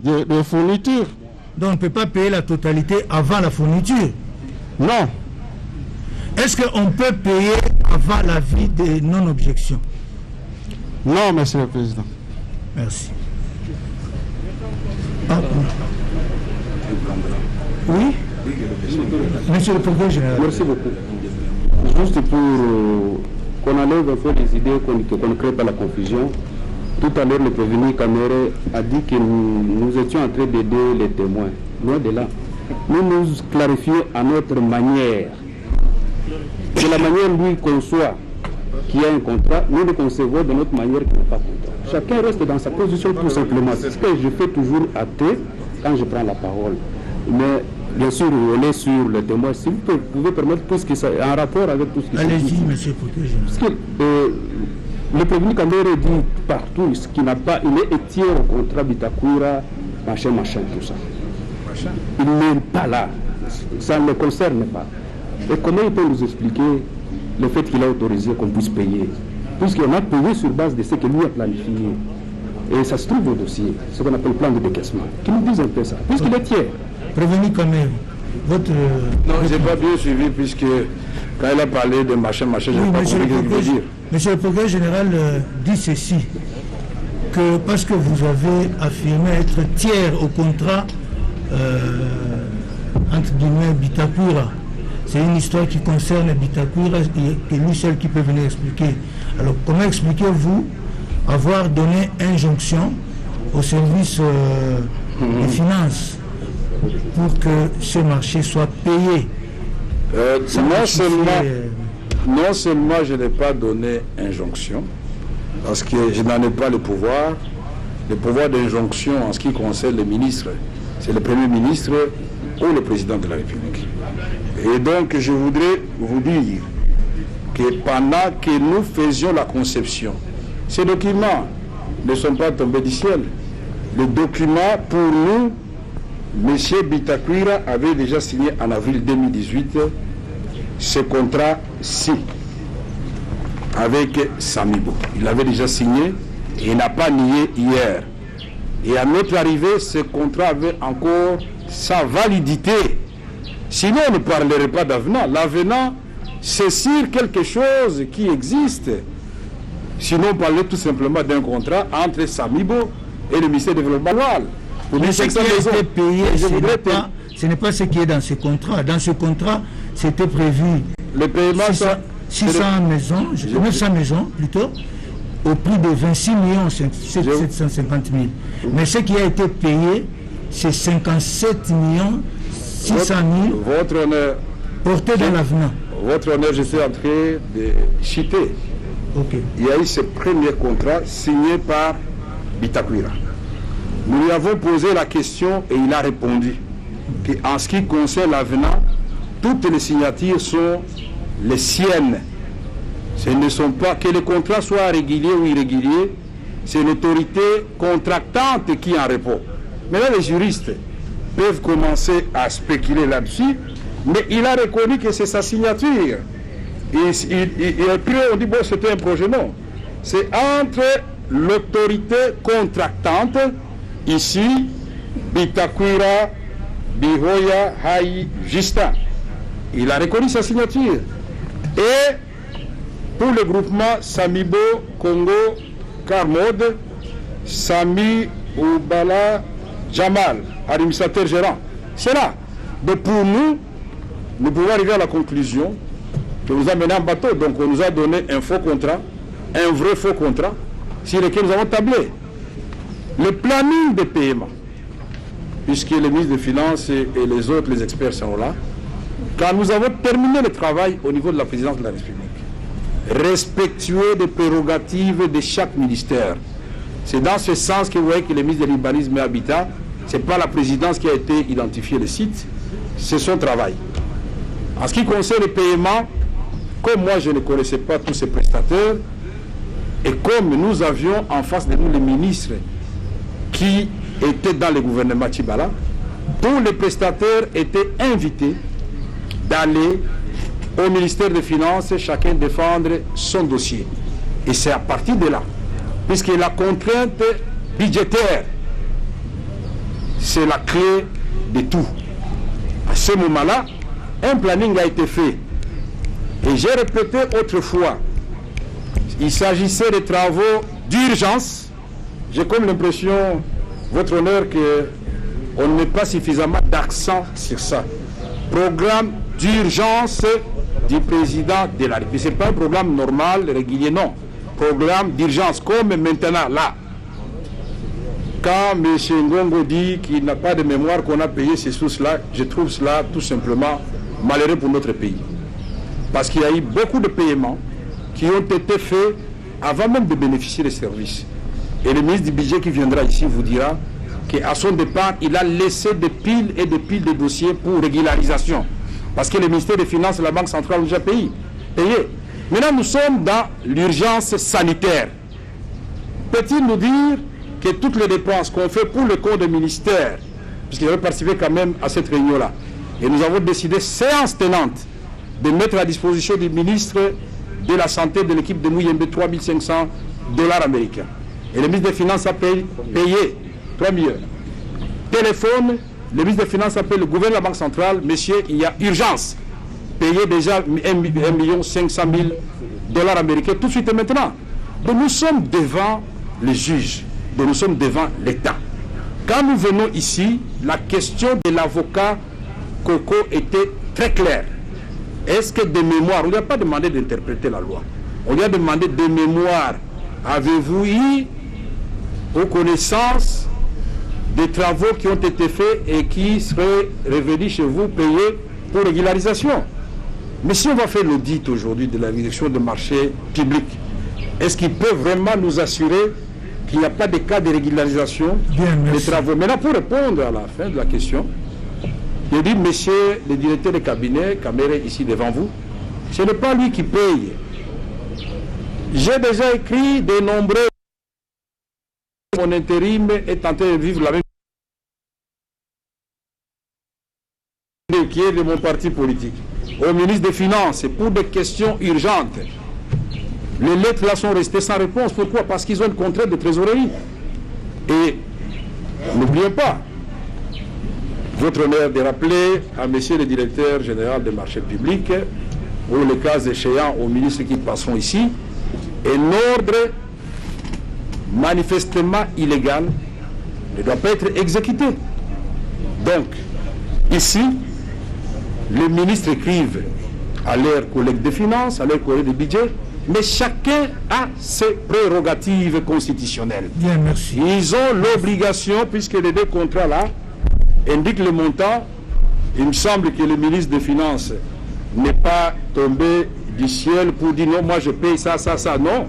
des fournitures. Donc on ne peut pas payer la totalité avant la fourniture? Non. Est-ce qu'on peut payer avant l'avis des non-objections? Non, Monsieur le Président. Merci. Ah, oui. Monsieur le Procureur général. Merci beaucoup. Juste pour qu'on enlève un peu les idées, qu'on ne crée pas la confusion. Tout à l'heure, le prévenu Kamere a dit que nous étions en train d'aider les témoins. Loin de là. Nous clarifions à notre manière. De la manière lui conçoit qu'il y a un contrat, nous le concevons de notre manière qu'il n'y a pas de contrat. Chacun reste dans sa position tout simplement. C'est ce que je fais toujours acter quand je prends la parole. Mais bien sûr, on est sur le témoin. Si vous pouvez permettre tout ce qui est en rapport avec tout ce qui est. Allez-y, monsieur le Procureur général. Parce que le prévenu Kamere dit partout ce qui n'a pas, il est étier au contrat Bitakura, machin, tout ça. Il n'est pas là. Ça ne le concerne pas. Et comment il peut nous expliquer le fait qu'il a autorisé qu'on puisse payer? Puisqu'on a payé sur base de ce que lui a planifié. Et ça se trouve au dossier, ce qu'on appelle plan de décaissement. Qui nous dise un peu ça, puisqu'il est tiers. Prévenu quand même. Votre... Non, je n'ai pas bien suivi, puisque quand il a parlé de machin, je n'ai pas compris ce qu'il veut dire. Monsieur le Procureur général dit ceci, que parce que vous avez affirmé être tiers au contrat, entre guillemets, Bitakura, c'est une histoire qui concerne Bitakura et c'est lui seul qui peut venir expliquer. Alors comment expliquez-vous avoir donné injonction au service des finances pour que ce marché soit payé? Non seulement je n'ai pas donné injonction, parce que je n'en ai pas le pouvoir. Le pouvoir d'injonction en ce qui concerne les ministres, c'est le Premier ministre ou le Président de la République. Et donc je voudrais vous dire que pendant que nous faisions la conception, ces documents ne sont pas tombés du ciel. Les documents, pour nous, M. Bitakura avait déjà signé en avril 2018 ce contrat-ci avec Samibo. Il l'avait déjà signé et il n'a pas nié hier. Et à notre arrivée, ce contrat avait encore sa validité. Sinon, on ne parlerait pas d'avenant. L'avenant, c'est sur quelque chose qui existe. Sinon, on parlait tout simplement d'un contrat entre Samibo et le ministère du Développement rural. Mais ce qui a été payé, ce n'est pas ce qui est dans ce contrat. Dans ce contrat, c'était prévu. Le paiement, 600 maisons, 900 maisons plutôt, au prix de 26 750 000. Mais ce qui a été payé, c'est 57 600 000 Votre honneur, portés dans l'avenant. votre honneur, je suis en train de citer. Ok. Il y a eu ce premier contrat signé par Bitakwira. Nous lui avons posé la question et il a répondu qu'en ce qui concerne l'avenant, toutes les signatures sont les siennes. Ce ne sont pas que les contrats soient réguliers ou irréguliers, c'est l'autorité contractante qui en répond. Maintenant, les juristes peuvent commencer à spéculer là-dessus, mais il a reconnu que c'est sa signature. Et puis on dit, bon, c'était un projet, non. C'est entre l'autorité contractante, ici, Bitakwira, Bihoya, Haï, Justin. Il a reconnu sa signature. Et pour le groupement Samibo, Congo, Karmod, Sami Oubala, Jamal, administrateur gérant. C'est là. Donc pour nous, nous pouvons arriver à la conclusion que nous avons mené en bateau. Donc on nous a donné un faux contrat, un vrai faux contrat, sur lequel nous avons tablé. Le planning de paiement, puisque les ministres des Finances et les autres, les experts sont là, quand nous avons terminé le travail au niveau de la présidence de la République, respectueux des prérogatives de chaque ministère. C'est dans ce sens que vous voyez que le ministre de l'Urbanisme et Habitat, ce n'est pas la présidence qui a été identifié le site, c'est son travail. En ce qui concerne les paiements, comme moi je ne connaissais pas tous ces prestataires, et comme nous avions en face de nous les ministres qui étaient dans le gouvernement Tchibala, tous les prestataires étaient invités d'aller au ministère des Finances, chacun défendre son dossier. Et c'est à partir de là, puisque la contrainte budgétaire, c'est la clé de tout. À ce moment-là, un planning a été fait. Et j'ai répété autrefois, il s'agissait de travaux d'urgence. J'ai comme l'impression, votre honneur, qu'on ne met pas suffisamment d'accent sur ça. Programme d'urgence du président de la République. Ce n'est pas un programme normal, régulier, non. Programme d'urgence, comme maintenant, là. Quand M. Ngongo dit qu'il n'a pas de mémoire, qu'on a payé ces sources-là, je trouve cela tout simplement malheureux pour notre pays. Parce qu'il y a eu beaucoup de paiements qui ont été faits avant même de bénéficier des services. Et le ministre du budget qui viendra ici vous dira qu'à son départ, il a laissé des piles et des piles de dossiers pour régularisation. Parce que le ministère des Finances et la Banque centrale ont déjà payé. Maintenant, nous sommes dans l'urgence sanitaire. Peut-il nous dire que toutes les dépenses qu'on fait pour le compte du ministère, puisqu'il avait participé quand même à cette réunion-là, et nous avons décidé, séance tenante, de mettre à disposition du ministre de la Santé de l'équipe de Mouyembe 3 500 $ américains. Et le ministre des Finances a payé 3 millions. Téléphone, le ministre des Finances appelle le gouverneur de la Banque centrale, monsieur, il y a urgence. Payez déjà 1 500 000 $ américains tout de suite et maintenant. Donc nous sommes devant les juges, donc nous sommes devant l'État. Quand nous venons ici, la question de l'avocat Coco était très claire. Est-ce que de mémoire, on ne lui a pas demandé d'interpréter la loi, on lui a demandé de mémoire, avez-vous eu aux connaissances des travaux qui ont été faits et qui seraient revenus chez vous payés pour régularisation? Mais si on va faire l'audit aujourd'hui de la direction de marché public, est-ce qu'il peut vraiment nous assurer qu'il n'y a pas de cas de régularisation des travaux? Maintenant, pour répondre à la fin de la question, je dis, monsieur le directeur de cabinet, Kamere ici devant vous, ce n'est pas lui qui paye. J'ai déjà écrit de nombreux... Mon intérim est en train de vivre la même chose qui est de mon parti politique. Au ministre des Finances, pour des questions urgentes. Les lettres là sont restées sans réponse. Pourquoi? Parce qu'ils ont une contrainte de trésorerie. Et n'oubliez pas, votre honneur de rappeler à monsieur le directeur général des marchés publics, ou le cas échéant aux ministres qui passeront ici, un ordre manifestement illégal ne doit pas être exécuté. Donc, ici, les ministres écrivent à leurs collègues des finances, à leurs collègues des budgets, mais chacun a ses prérogatives constitutionnelles. Bien, merci. Ils ont l'obligation, puisque les deux contrats-là indiquent le montant. Il me semble que le ministre des Finances n'est pas tombé du ciel pour dire non, moi je paye ça, ça, ça. Non.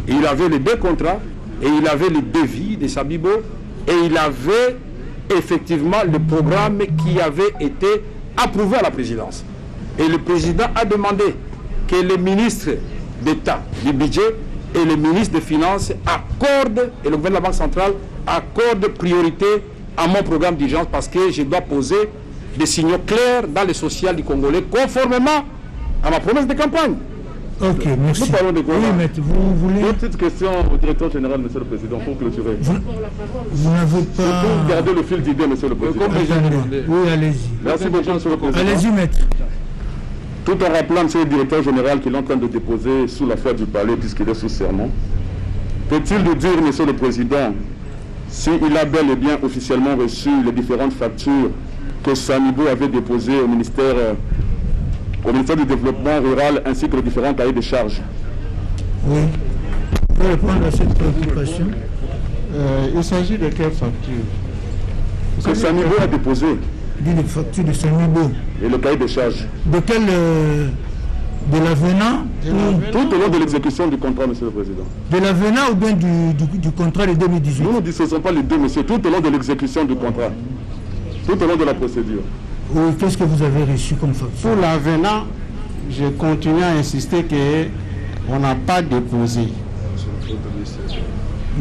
Il avait les deux contrats et il avait le devis de Sabibo et il avait effectivement le programme qui avait été approuvé à la présidence. Et le président a demandé que le ministre d'État du budget et le ministre des Finances accordent, et le gouvernement de la Banque centrale accorde priorité à mon programme d'urgence parce que je dois poser des signaux clairs dans le social du Congolais conformément à ma promesse de campagne. Ok, merci. Nous parlons de quoi? Oui, mais vous voulez... Une petite question au directeur général, monsieur le président, pour clôturer. Vous n'avez pas... Pour garder le fil d'idée, monsieur le président. Oui, allez-y. Merci beaucoup, monsieur le président. Allez-y, maître. Tout en rappelant, monsieur le directeur général, qu'il est en train de déposer sous la foi du palais, puisqu'il est sous serment, peut-il nous dire, monsieur le président, s'il a bel et bien officiellement reçu les différentes factures que Samibo avait déposées au ministère du Développement Rural ainsi que les différents cahiers de charges? Oui. Pour répondre à cette préoccupation. Il s'agit de quelle facture? Que Samibo a déposé. Dit les factures de Samibo. Et le cahier de charges. De quel... de l'avenant Tout au long de l'exécution du contrat, monsieur le président. De l'avenant ou bien du contrat de 2018? Nous ne dissocions pas les deux, monsieur, tout au long de l'exécution du contrat. Tout au long de la procédure. Oui, qu'est-ce que vous avez reçu comme facture? Pour l'avenant, je continue à insister qu'on n'a pas déposé.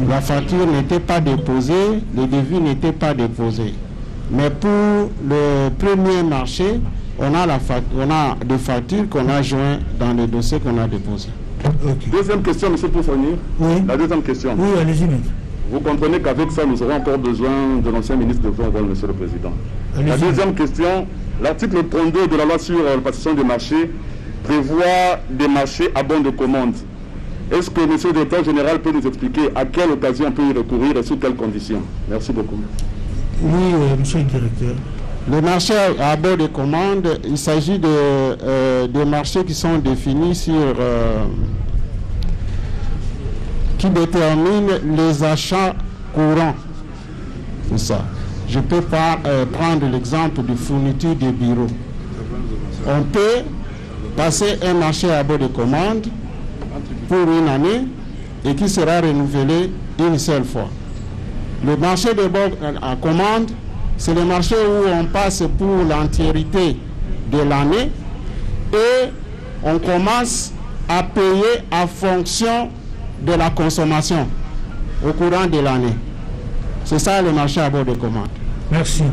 La facture n'était pas déposée, le devis n'était pas déposé. Mais pour le premier marché, on a des factures qu'on a jointes dans le dossier qu'on a déposé. Okay. Deuxième question, monsieur Poufani. Oui. La deuxième question. Oui, allez-y, maître. Vous comprenez qu'avec ça, nous aurons encore besoin de l'ancien ministre de Fonds, monsieur le président. La deuxième question, l'article 32 de la loi sur la participation des marchés prévoit des marchés à bon de commande. Est-ce que monsieur le directeur général peut nous expliquer à quelle occasion on peut y recourir et sous quelles conditions? Merci beaucoup. Oui, monsieur le directeur. Le marché à bord de commande, il s'agit de marchés qui sont définis sur... qui déterminent les achats courants. C'est ça. Je peux pas prendre l'exemple de fourniture des bureaux. On peut passer un marché à bord de commande pour une année et qui sera renouvelé une seule fois. Le marché de bord à commande, c'est le marché où on passe pour l'entièreté de l'année et on commence à payer en fonction de la consommation au courant de l'année. C'est ça le marché à bord de commande. Merci.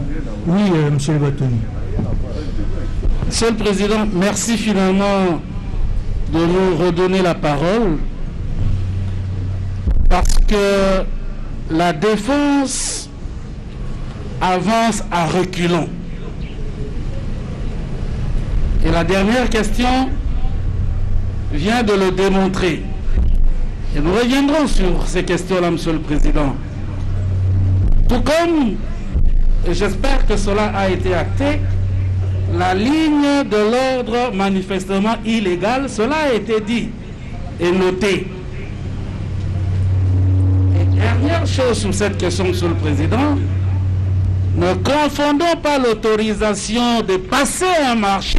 Oui, monsieur le Batoni. Monsieur le Président, merci finalement de nous redonner la parole parce que la défense avance à reculons. Et la dernière question vient de le démontrer. Et nous reviendrons sur ces questions-là, monsieur le Président. Tout comme, et j'espère que cela a été acté, la ligne de l'ordre manifestement illégal, cela a été dit et noté. Et dernière chose sur cette question, monsieur le Président, ne confondons pas l'autorisation de passer un marché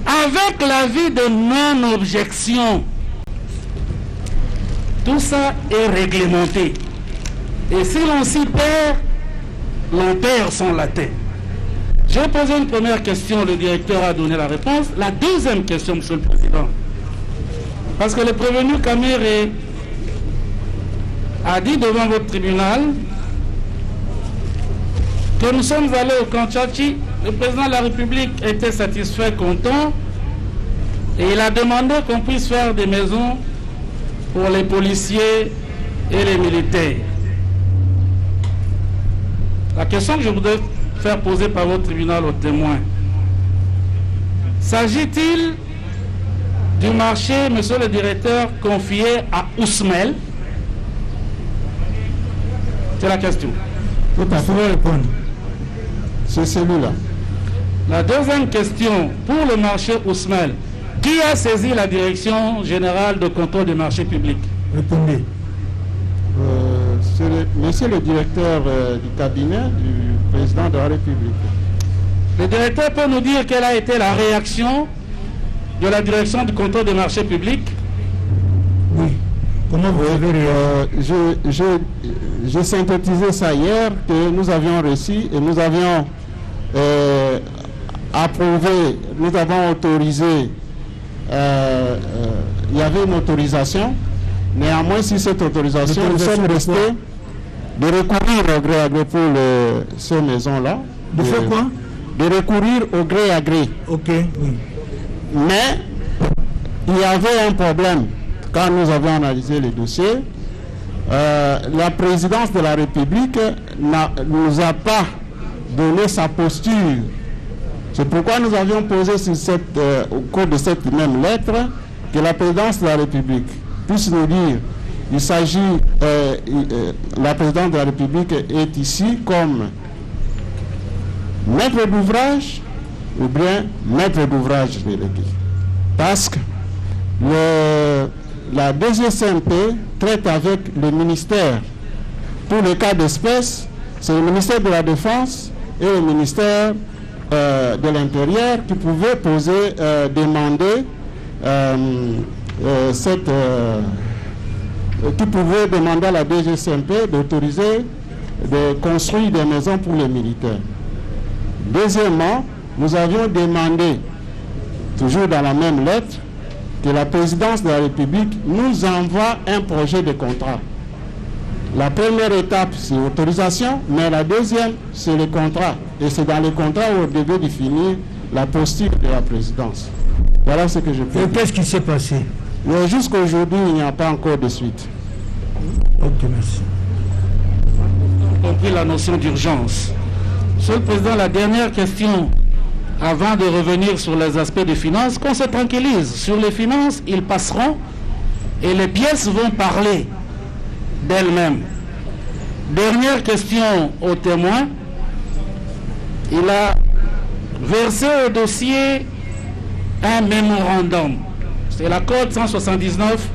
avec l'avis de non-objection. Tout ça est réglementé. Et si l'on s'y perd, l'on perd son latin. J'ai posé une première question, le directeur a donné la réponse. La deuxième question, monsieur le Président. Parce que le prévenu Kamere a dit devant votre tribunal que nous sommes allés au Kanchachi, le président de la République était satisfait, content, et il a demandé qu'on puisse faire des maisons pour les policiers et les militaires. La question que je voudrais faire poser par votre tribunal aux témoins, s'agit-il du marché, monsieur le directeur, confié à Ousmel? C'est la question. Vous pouvez répondre. C'est celui-là. La deuxième question, pour le marché Ousmel, qui a saisi la Direction générale de contrôle des marchés publics? Répondez. Monsieur le directeur du cabinet du président de la République. Le directeur peut nous dire quelle a été la réaction de la Direction du contrôle des marchés publics? Oui. Comment vous avez réagi? J'ai synthétisé ça hier, que nous avions reçu et nous avions approuvé, nous avons autorisé, il y avait une autorisation. Néanmoins, si cette autorisation, nous sommes restés de recourir au gré à gré pour ces maisons-là. De faire quoi? De recourir au gré à gré. Ok, oui. Mais il y avait un problème quand nous avons analysé les dossiers. La présidence de la République nous a pas donné sa posture. C'est pourquoi nous avions posé sur au cours de cette même lettre que la présidence de la République puisse nous dire, il s'agit, la présidence de la République est ici comme maître d'ouvrage ou bien maître d'ouvrage délégué. Parce que la DGCMP traite avec le ministère. Pour les cas d'espèce, c'est le ministère de la Défense et le ministère de l'Intérieur qui pouvaient demander qui pouvait demander à la DGCMP d'autoriser de construire des maisons pour les militaires. Deuxièmement, nous avions demandé, toujours dans la même lettre, que la présidence de la République nous envoie un projet de contrat. La première étape, c'est l'autorisation, mais la deuxième, c'est le contrat. Et c'est dans le contrat où on devait définir la posture de la présidence. Voilà ce que je peux dire. Et qu'est-ce qui s'est passé? Jusqu'à aujourd'hui, il n'y a pas encore de suite. Ok, merci. On a compris la notion d'urgence. Monsieur le Président, la dernière question, avant de revenir sur les aspects des finances, qu'on se tranquillise. Sur les finances, ils passeront et les pièces vont parler d'elles-mêmes. Dernière question au témoin. Il a versé au dossier un mémorandum. C'est la code 179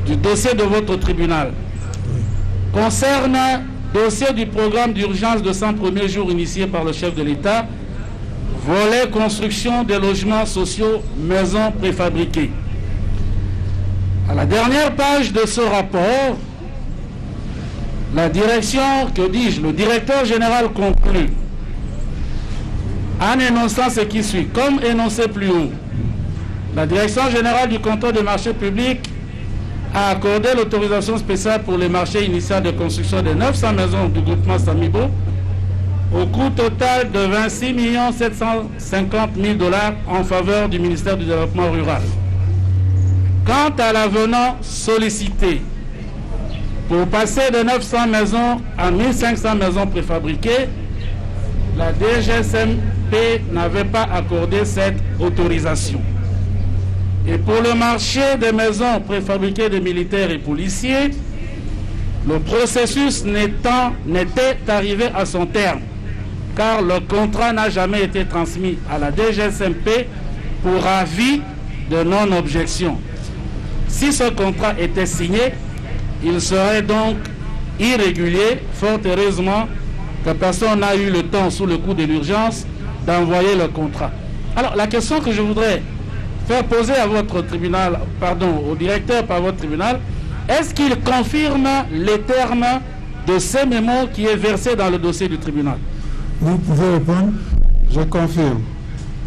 du dossier de votre tribunal. Concerne le dossier du programme d'urgence de 100 premiers jours initié par le chef de l'État, volet construction des logements sociaux, maisons préfabriquées. À la dernière page de ce rapport, la direction, le directeur général conclut en énonçant ce qui suit, comme énoncé plus haut. La direction générale du contrôle des marchés publics a accordé l'autorisation spéciale pour les marchés initiaux de construction de 900 maisons du groupement Samibo au coût total de 26 750 000 $ en faveur du ministère du Développement rural. Quant à l'avenant sollicité pour passer de 900 maisons à 1500 maisons préfabriquées, la DGCMP n'avait pas accordé cette autorisation. Et pour le marché des maisons préfabriquées de militaires et policiers, le processus n'était arrivé à son terme, car le contrat n'a jamais été transmis à la DGCMP pour avis de non-objection. Si ce contrat était signé, il serait donc irrégulier, fort heureusement que personne n'a eu le temps, sous le coup de l'urgence, d'envoyer le contrat. Alors, la question que je voudrais faire poser à votre tribunal, au directeur par votre tribunal, est-ce qu'il confirme les termes de ces mémos qui est versé dans le dossier du tribunal? Vous pouvez répondre? Je confirme.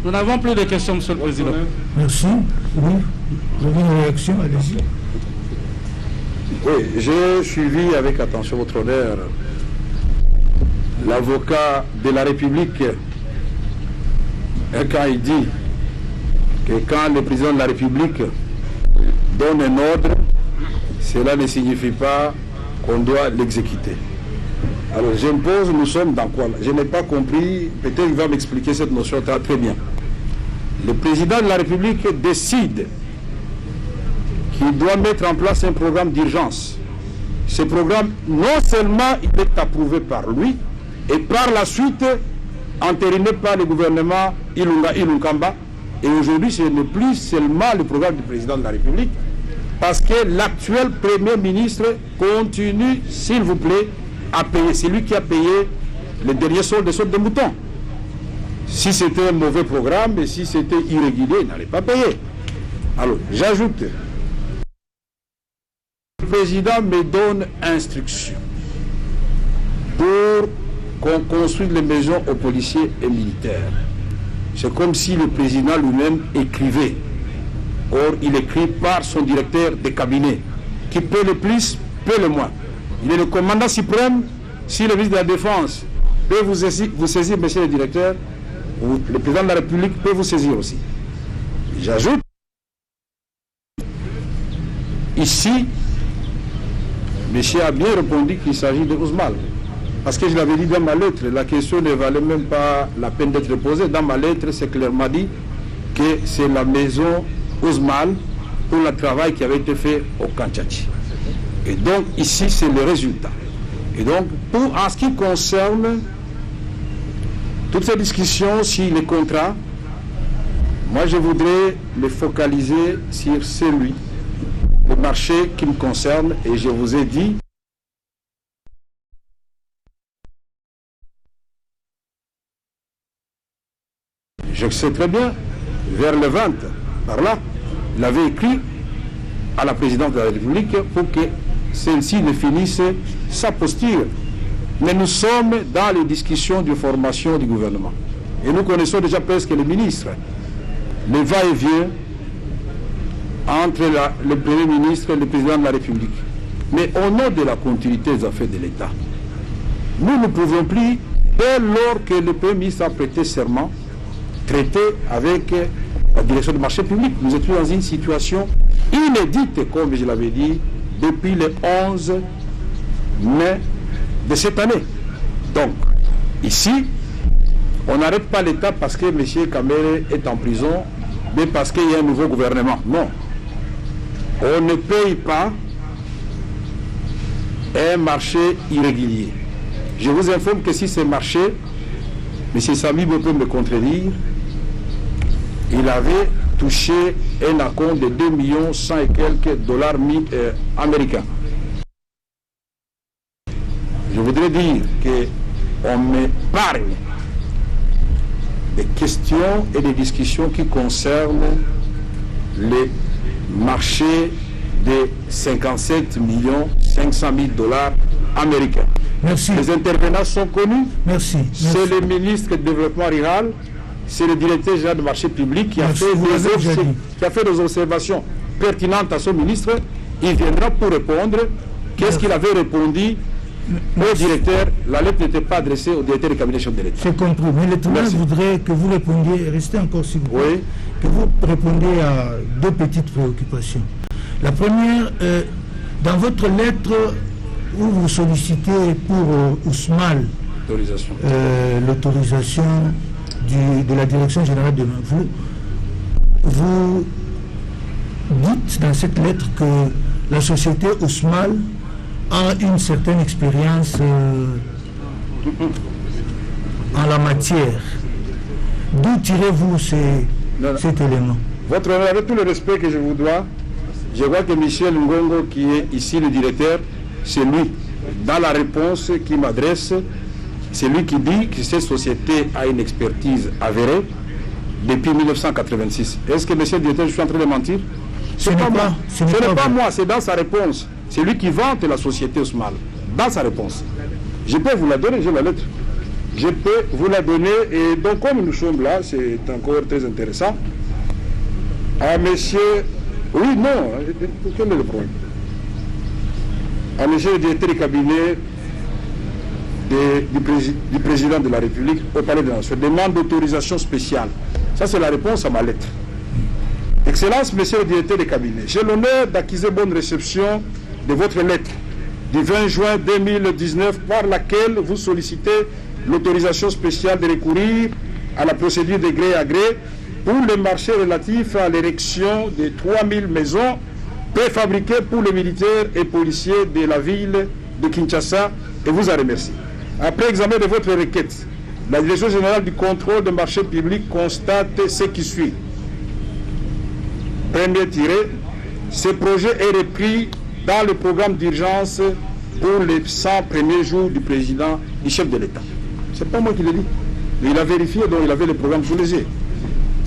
Nous n'avons plus de questions, Monsieur le Président. Merci. Oui, vous avez une réaction, allez-y. Oui, j'ai suivi avec attention votre honneur l'avocat de la République quand il dit que quand le président de la République donne un ordre, cela ne signifie pas qu'on doit l'exécuter. Alors j'impose, nous sommes dans quoi là? Je n'ai pas compris, peut-être qu'il va m'expliquer cette notion très bien. Le président de la République décide qu'il doit mettre en place un programme d'urgence. Ce programme, non seulement il est approuvé par lui, et par la suite entériné par le gouvernement Ilunkamba. Et aujourd'hui, ce n'est plus seulement le programme du président de la République, parce que l'actuel Premier ministre continue, s'il vous plaît, à payer. C'est lui qui a payé le dernier solde de moutons. Si c'était un mauvais programme et si c'était irrégulier, il n'allait pas payer. Alors, j'ajoute, le président me donne instruction pour qu'on construise les maisons aux policiers et militaires. C'est comme si le président lui-même écrivait. Or, il écrit par son directeur de cabinet, qui paie le plus, paie le moins. Il est le commandant suprême. Si le ministre de la Défense peut vous saisir, monsieur le directeur, le président de la République peut vous saisir aussi. J'ajoute, ici, monsieur a bien répondu qu'il s'agit de Ousmane. Parce que je l'avais dit dans ma lettre, la question ne valait même pas la peine d'être posée. Dans ma lettre, c'est clairement dit que c'est la maison Ousmane pour le travail qui avait été fait au Kanchachi. Et donc, ici, c'est le résultat. Et donc, en ce qui concerne toutes ces discussions sur les contrats, moi, je voudrais me focaliser sur celui, le marché qui me concerne, et je vous ai dit, je sais très bien, vers le 20, par là, il avait écrit à la présidente de la République pour que celle-ci ne finisse sa posture. Mais nous sommes dans les discussions de formation du gouvernement. Et nous connaissons déjà presque les ministres. Le va-et-vient entre le Premier ministre et le Président de la République. Mais au nom de la continuité des affaires de l'État, nous ne pouvons plus, dès lors que le Premier ministre a prêté serment, traiter avec la direction du marché public. Nous étions dans une situation inédite, comme je l'avais dit, depuis le 11 mai de cette année. Donc, ici, on n'arrête pas l'État parce que M. Kamere est en prison, mais parce qu'il y a un nouveau gouvernement. Non. On ne paye pas un marché irrégulier. Je vous informe que si ce marché, M. Sami peut me contredire, il avait touché un acompte de 2 100 000 et quelques dollars américains. Je voudrais dire qu'on m'épargne des questions et des discussions qui concernent les marchés de 57 500 000 dollars américains. Merci. Les intervenants sont connus. Merci. C'est le ministre du Développement rural, c'est le directeur général du marché public qui a fait des observations pertinentes à son ministre. Il viendra pour répondre. Qu'est-ce qu'il avait répondu au directeur? La lettre n'était pas adressée au directeur du cabinet chef de l'État. C'est compris. Mais le tribunal voudrait que vous répondiez, restez encore s'il vous plaît, oui, que vous répondiez à deux petites préoccupations. La première, dans votre lettre où vous sollicitez pour Ousmane l'autorisation de la direction générale de vous dites dans cette lettre que la société Ousmane a une certaine expérience en la matière. D'où tirez-vous cet élément? Votre honneur, avec tout le respect que je vous dois, je vois que Michel Ngongo, qui est ici le directeur, c'est lui, dans la réponse qu'il m'adresse, c'est lui qui dit que cette société a une expertise avérée depuis 1986. Est-ce que, monsieur le directeur, je suis en train de mentir? Ce n'est pas moi, c'est dans sa réponse. C'est lui qui vante la société Ousmane, dans sa réponse. Je peux vous la donner, j'ai la lettre. Je peux vous la donner, et donc comme nous sommes là, c'est encore très intéressant. À monsieur... Oui, non, quel est le problème? À monsieur le directeur du cabinet du président de la République au Palais de la Nation, demande d'autorisation spéciale. Ça, c'est la réponse à ma lettre. Excellence, monsieur le directeur du cabinet, j'ai l'honneur d'acquiser bonne réception de votre lettre du 20 juin 2019 par laquelle vous sollicitez l'autorisation spéciale de recourir à la procédure de gré à gré pour le marché relatif à l'érection de 3000 maisons préfabriquées pour les militaires et policiers de la ville de Kinshasa, et vous en remercie. Après examen de votre requête, la Direction générale du contrôle des marchés publics constate ce qui suit. Premier tiré, ce projet est repris dans le programme d'urgence pour les 100 premiers jours du président, du chef de l'État. Ce n'est pas moi qui l'ai dit. Il a vérifié, donc il avait le programme sous les yeux.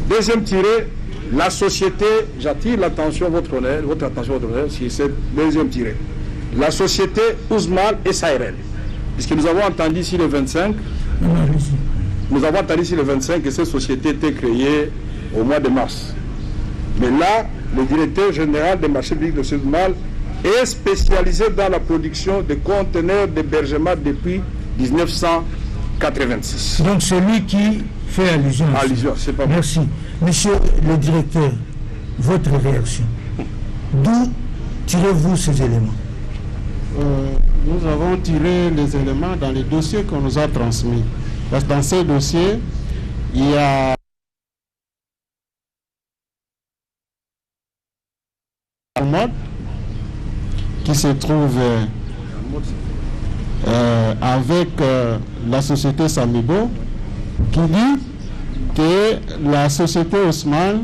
Deuxième tiré, la société, j'attire l'attention, votre attention, votre honneur, sur cette deuxième tiré. La société Ousmal SARL. Puisque nous avons entendu ici le 25, nous avons entendu ici le 25 que cette société était créée au mois de mars. Mais là, le directeur général des marchés publics de Ousmal est spécialisé dans la production de conteneurs d'hébergement depuis 1986. Donc celui qui fait allusion. Allusion, c'est pas bon. Merci. Monsieur le directeur, votre réaction. D'où tirez-vous ces éléments? Nous avons tiré les éléments dans les dossiers qu'on nous a transmis. Parce que dans ces dossiers, il y a un mode qui se trouve avec la société Samibo, qui dit que la société Ousmane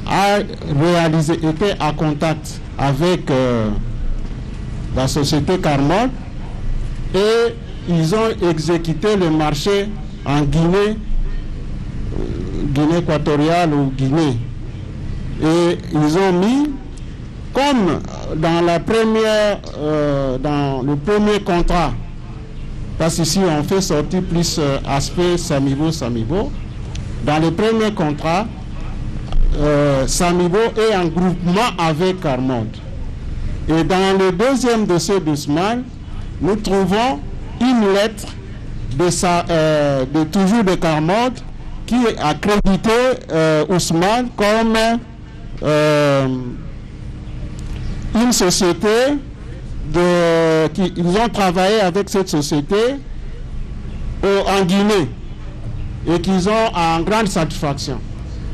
a été en contact avec la société Carmod et ils ont exécuté le marché en Guinée, Guinée équatoriale ou Guinée. Et ils ont mis, comme dans le premier contrat, parce qu'ici on fait sortir plus aspect Samibo, dans le premier contrat, Samibo est en groupement avec Carmod. Et dans le deuxième dossier d'Ousmane, nous trouvons une lettre de toujours de Carmod qui a crédité Ousmane comme une société ils ont travaillé avec cette société en Guinée et qu'ils ont en grande satisfaction.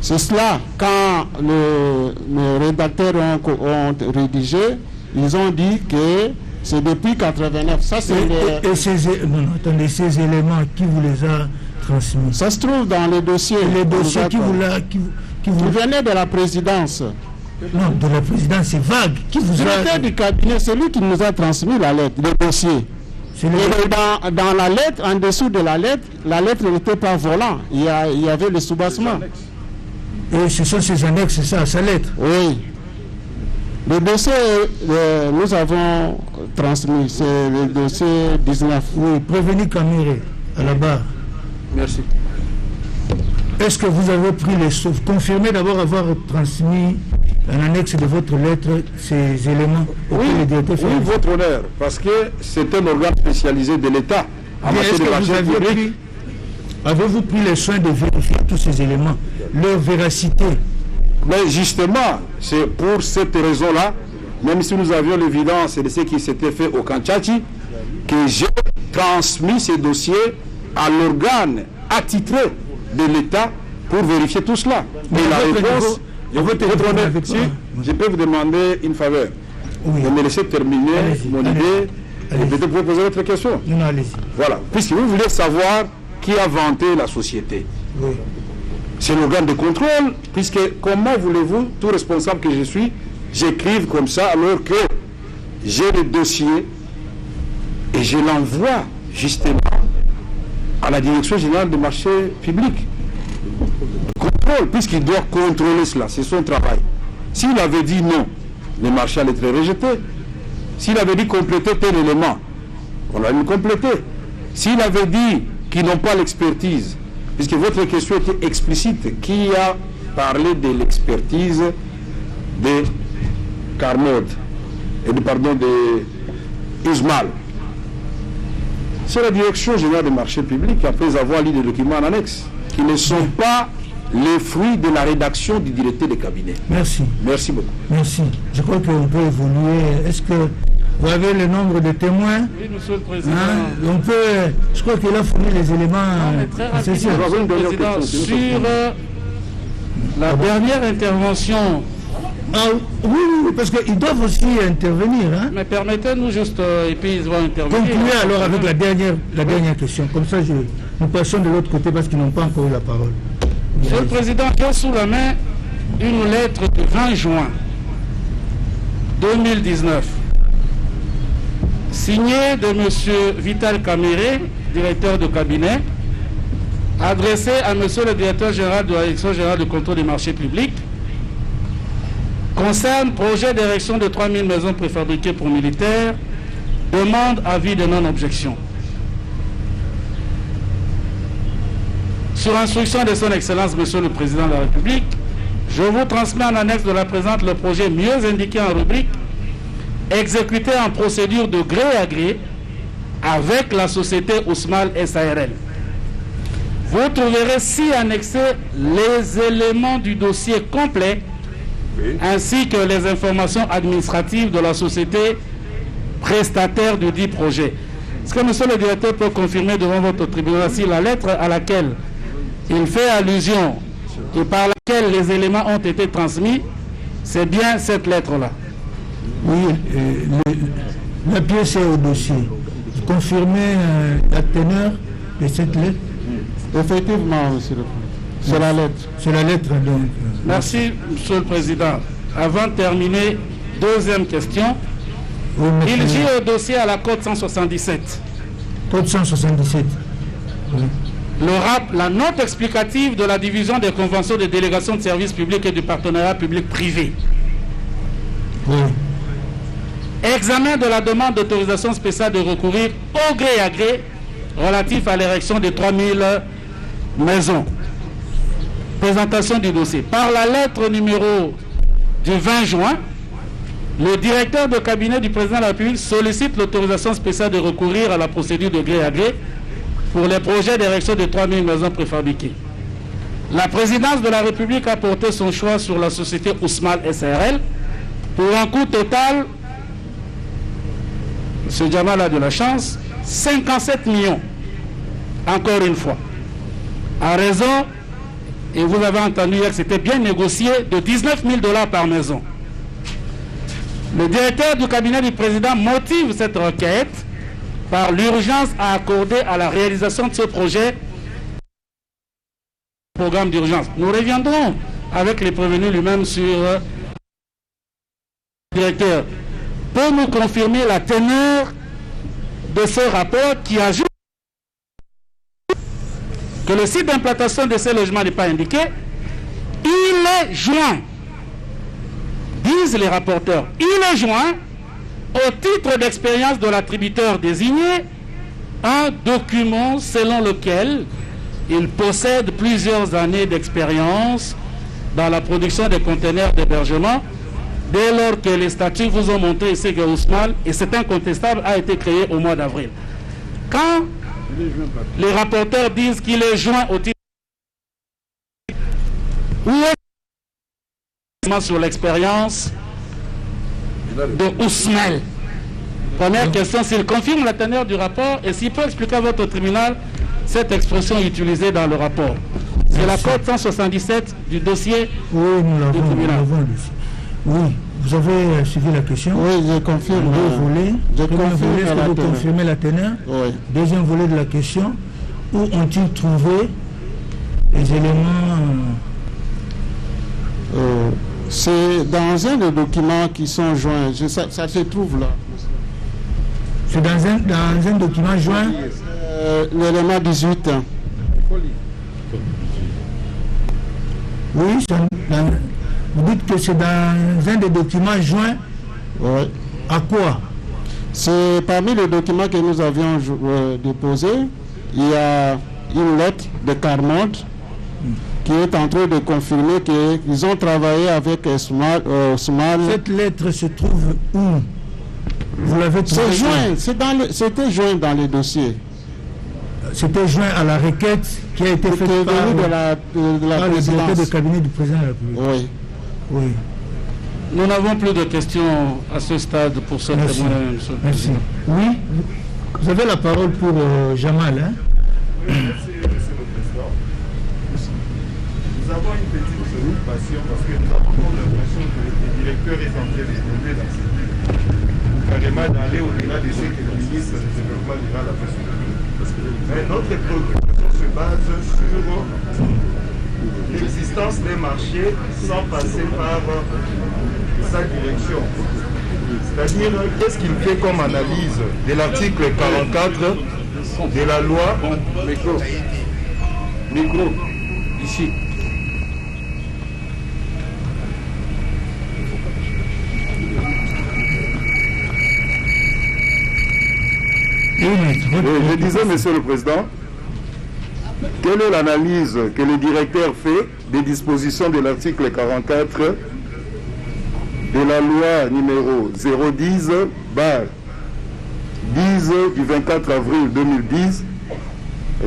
C'est cela, quand les rédacteurs ont rédigé, ils ont dit que c'est depuis 89. Ça, c'est attendez, ces éléments, qui vous les a transmis? Ça se trouve dans les dossiers. Les dossiers qui venaient de la présidence. Non, de la présidence, c'est vague. Qui vous a... du cabinet, c'est lui qui nous a transmis la lettre, le dossier. Et dans la lettre, en dessous de la lettre n'était pas volant. Il y avait le soubassement. Et ce sont ces annexes, c'est ça, sa lettre? Oui. Le dossier, nous avons transmis, c'est le dossier 19. Oui, prévenu Caméré, à la barre. Merci. Est-ce que vous avez pris les sauves? Confirmez d'abord avoir transmis en annexe de votre lettre ces éléments. Oui, votre honneur, parce que c'est un organe spécialisé de l'État. Avez-vous pris le soin de vérifier tous ces éléments, leur véracité? Mais justement, c'est pour cette raison-là, même si nous avions l'évidence de ce qui s'était fait au Kanchachi, que j'ai transmis ces dossiers à l'organe attitré de l'État pour vérifier tout cela. Mais la réponse, votre honneur, si je peux vous demander une faveur. Oui. Vous me laissez terminer mon idée et peut-être vous poser votre question. Non, allez-y. Voilà, puisque vous voulez savoir qui a vanté la société. Oui. C'est l'organe de contrôle, puisque comment voulez-vous, tout responsable que je suis, j'écrive comme ça alors que j'ai le dossier et je l'envoie justement à la direction générale des marchés publics. Contrôle, puisqu'il doit contrôler cela, c'est son travail. S'il avait dit non, le marché allait être rejeté. S'il avait dit compléter tel élément, on allait le compléter. S'il avait dit qu'ils n'ont pas l'expertise, puisque votre question était explicite, qui a parlé de l'expertise de Carmod et de Ousmane? C'est la direction générale des marchés publics, après avoir lu des documents en annexe, qui ne sont pas les fruits de la rédaction du directeur de cabinet. Merci. Merci beaucoup. Merci. Je crois qu'on peut évoluer. Est-ce que vous avez le nombre de témoins? Oui, monsieur le Président. On peut, je crois qu'il a fourni les éléments. Non, mais très rapidement, monsieur le Président, sur la dernière intervention. Oui, parce qu'ils doivent aussi intervenir. Hein? Mais permettez-nous juste, et puis ils vont intervenir. Concluez alors avec la dernière question. Comme ça, je Nous passons de l'autre côté parce qu'ils n'ont pas encore eu la parole. Monsieur le Président, j'ai sous la main une lettre du 20 juin 2019, signée de M. Vital Caméré, directeur de cabinet, adressée à M. le directeur général de la Direction générale de contrôle des marchés publics, concerne projet d'érection de 3000 maisons préfabriquées pour militaires, demande avis de non-objection. Sur instruction de son Excellence, Monsieur le Président de la République, je vous transmets en annexe de la présente le projet mieux indiqué en rubrique, exécuté en procédure de gré à gré avec la société Ousmal SARL. Vous trouverez ci annexé les éléments du dossier complet ainsi que les informations administratives de la société prestataire du dit projet. Est-ce que monsieur le directeur peut confirmer devant votre tribunal si la lettre à laquelle il fait allusion et par laquelle les éléments ont été transmis, c'est bien cette lettre-là? Oui, la pièce est au dossier. Vous confirmez la teneur de cette lettre? Effectivement, monsieur le Président. C'est la lettre. C'est la lettre, donc. Merci, monsieur le Président. Avant de terminer, deuxième question. Oui, Il gît au dossier à la Code 177. Code 177. Oui. La note explicative de la division des conventions de délégation de services publics et du partenariat public-privé. Oui. Examen de la demande d'autorisation spéciale de recourir au gré à gré relatif à l'érection de 3000 maisons. Présentation du dossier. Par la lettre numéro du 20 juin, le directeur de cabinet du président de la République sollicite l'autorisation spéciale de recourir à la procédure de gré à gré pour les projets d'érection de 3000 maisons préfabriquées. La présidence de la République a porté son choix sur la société Ousmal SARL pour un coût total, M. Jamal a de la chance, 57 millions, encore une fois, à raison, et vous avez entendu hier que c'était bien négocié, de 19 000 $ par maison. Le directeur du cabinet du président motive cette requête par l'urgence à accorder à la réalisation de ce projet programme d'urgence. Nous reviendrons avec les prévenus lui-même sur le directeur. Peut nous confirmer la teneur de ce rapport qui ajoute que le site d'implantation de ces logements n'est pas indiqué, il est joint, disent les rapporteurs, il est joint au titre d'expérience de l'attributeur désigné un document selon lequel il possède plusieurs années d'expérience dans la production des conteneurs d'hébergement dès lors que les statuts vous ont montré ici que Ousmal, et c'est incontestable, a été créé au mois d'avril. Quand les rapporteurs disent qu'il est joint au titre où est sur l'expérience de Ousmal. Première question, s'il confirme la teneur du rapport et s'il peut expliquer à votre tribunal cette expression utilisée dans le rapport. C'est la code 177 du dossier du tribunal. Oui, vous avez suivi la question. Oui, je confirme. Deux volets. Est-ce que vous confirmez la teneur? Oui. Deuxième volet de la question, où ont-ils trouvé les éléments? C'est dans un des documents qui sont joints. Ça se trouve là. C'est dans un document joint. L'élément 18. Oui, vous dites que c'est dans un des documents joints. Oui. À quoi? C'est parmi les documents que nous avions déposés. Il y a une lettre de Carmode qui est en train de confirmer qu'ils ont travaillé avec Ousmal. Cette lettre se trouve où? Vous l'avez trouvé? C'est joint. C'était joint dans les dossiers. C'était joint à la requête qui a été faite par le directeur de cabinet du président de la République. Oui. Oui. Nous n'avons plus de questions à ce stade pour ce témoignage, monsieur le Merci. Président. Oui, vous avez la parole pour Jamal. Hein? Oui, merci, monsieur le Président. Nous avons une petite préoccupation parce que nous avons l'impression que le directeur est en train d'évoluer dans cette vie. Ou carrément d'aller au-delà de ce que le ministre du Développement rural a fait sur le. Parce Mais notre préoccupation se base sur l'existence des marchés sans passer par sa direction. C'est-à-dire, qu'est-ce qu'il fait comme analyse de l'article 44 de la loi Micro, ici. Je disais, Monsieur le Président, quelle est l'analyse que le directeur fait des dispositions de l'article 44 de la loi numéro 010/10 du 24 avril 2010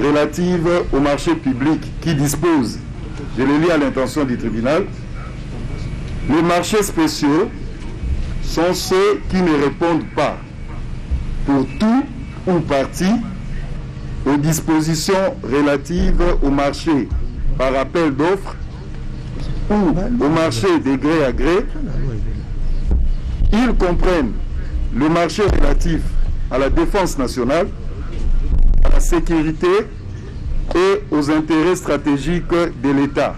relative au marché public qui dispose, je le lis à l'intention du tribunal, les marchés spéciaux sont ceux qui ne répondent pas pour tout ou partie aux dispositions relatives au marché par appel d'offres ou au marché de gré à gré. Ils comprennent le marché relatif à la défense nationale, à la sécurité et aux intérêts stratégiques de l'État.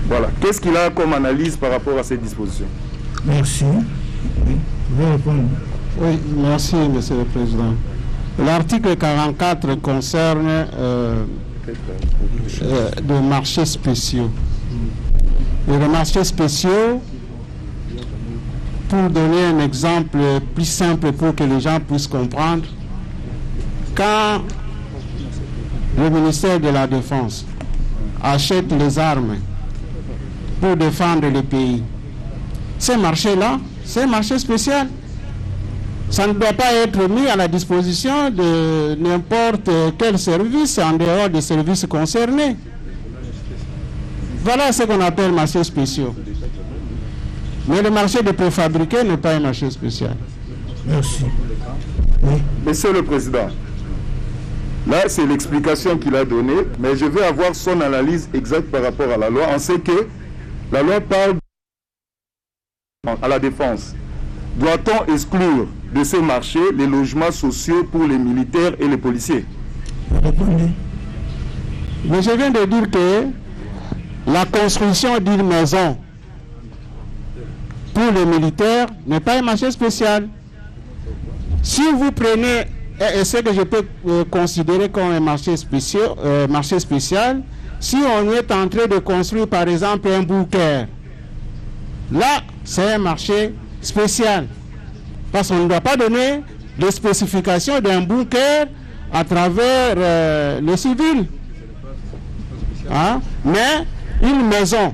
Voilà. Qu'est-ce qu'il a comme analyse par rapport à ces dispositions? Merci. Vous pouvez répondre. Oui, merci, Monsieur le Président. L'article 44 concerne des marchés spéciaux. Et les marchés spéciaux, pour donner un exemple plus simple pour que les gens puissent comprendre, quand le ministère de la Défense achète les armes pour défendre le pays, ces marchés-là, c'est un marché spécial. Ça ne doit pas être mis à la disposition de n'importe quel service en dehors des services concernés. Voilà ce qu'on appelle marché spéciaux. Mais le marché de préfabriqués n'est pas un marché spécial. Merci. Oui. Monsieur le Président, là c'est l'explication qu'il a donnée, mais je veux avoir son analyse exacte par rapport à la loi. On sait que la loi parle à la défense. Doit-on exclure de ces marchés les logements sociaux pour les militaires et les policiers? Répondez. Mais je viens de dire que la construction d'une maison pour les militaires n'est pas un marché spécial. Si vous prenez, et ce que je peux considérer comme un marché spécial, si on est en train de construire par exemple un bunker, là c'est un marché spécial. Parce qu'on ne doit pas donner les spécifications d'un bunker à travers le civil. Hein? Mais une maison,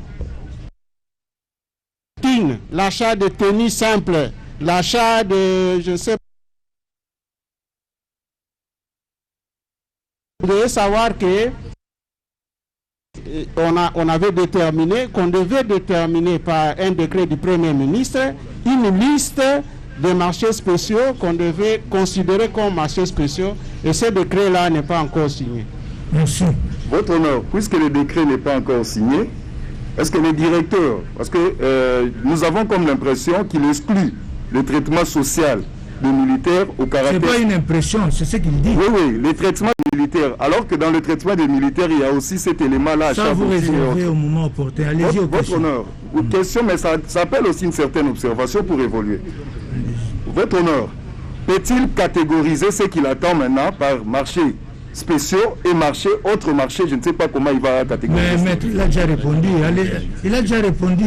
l'achat de tenue simple, l'achat de, je sais pas, vous devez savoir que on avait déterminé qu'on devait déterminer par un décret du Premier ministre une liste de marchés spéciaux qu'on devait considérer comme marchés spéciaux, et ce décret-là n'est pas encore signé. Merci. Votre honneur, puisque le décret n'est pas encore signé, est-ce que les directeurs, parce que nous avons comme l'impression qu'il exclut le traitement social des militaires au caractère... C'est pas une impression, c'est ce qu'il dit. Oui, oui, les traitements des militaires. Alors que dans le traitement des militaires, il y a aussi cet élément-là. Ça, vous réservez au moment opportun. Allez-y aux questions. Votre honneur, une question, mais ça appelle aussi une certaine observation pour évoluer. Votre honneur, peut-il catégoriser ce qu'il attend maintenant par marché spéciaux et marché, autre marché, je ne sais pas comment il va catégoriser. Mais il a déjà répondu. Allez, il a déjà répondu.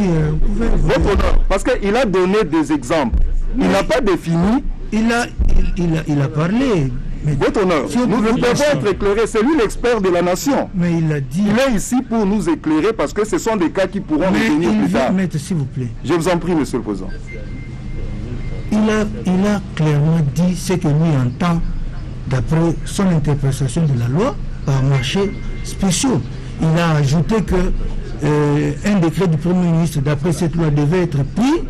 Votre honneur, parce qu'il a donné des exemples. Il n'a pas défini. Il a parlé. Mais votre honneur, nous devons être éclairés. C'est lui l'expert de la nation. Mais il a dit. Il est ici pour nous éclairer parce que ce sont des cas qui pourront revenir plus tard. Mettre, s'il vous plaît. Je vous en prie, Monsieur le Président. Il a clairement dit ce que lui entend d'après son interprétation de la loi par marché spéciaux. Il a ajouté que un décret du Premier ministre d'après cette loi devait être pris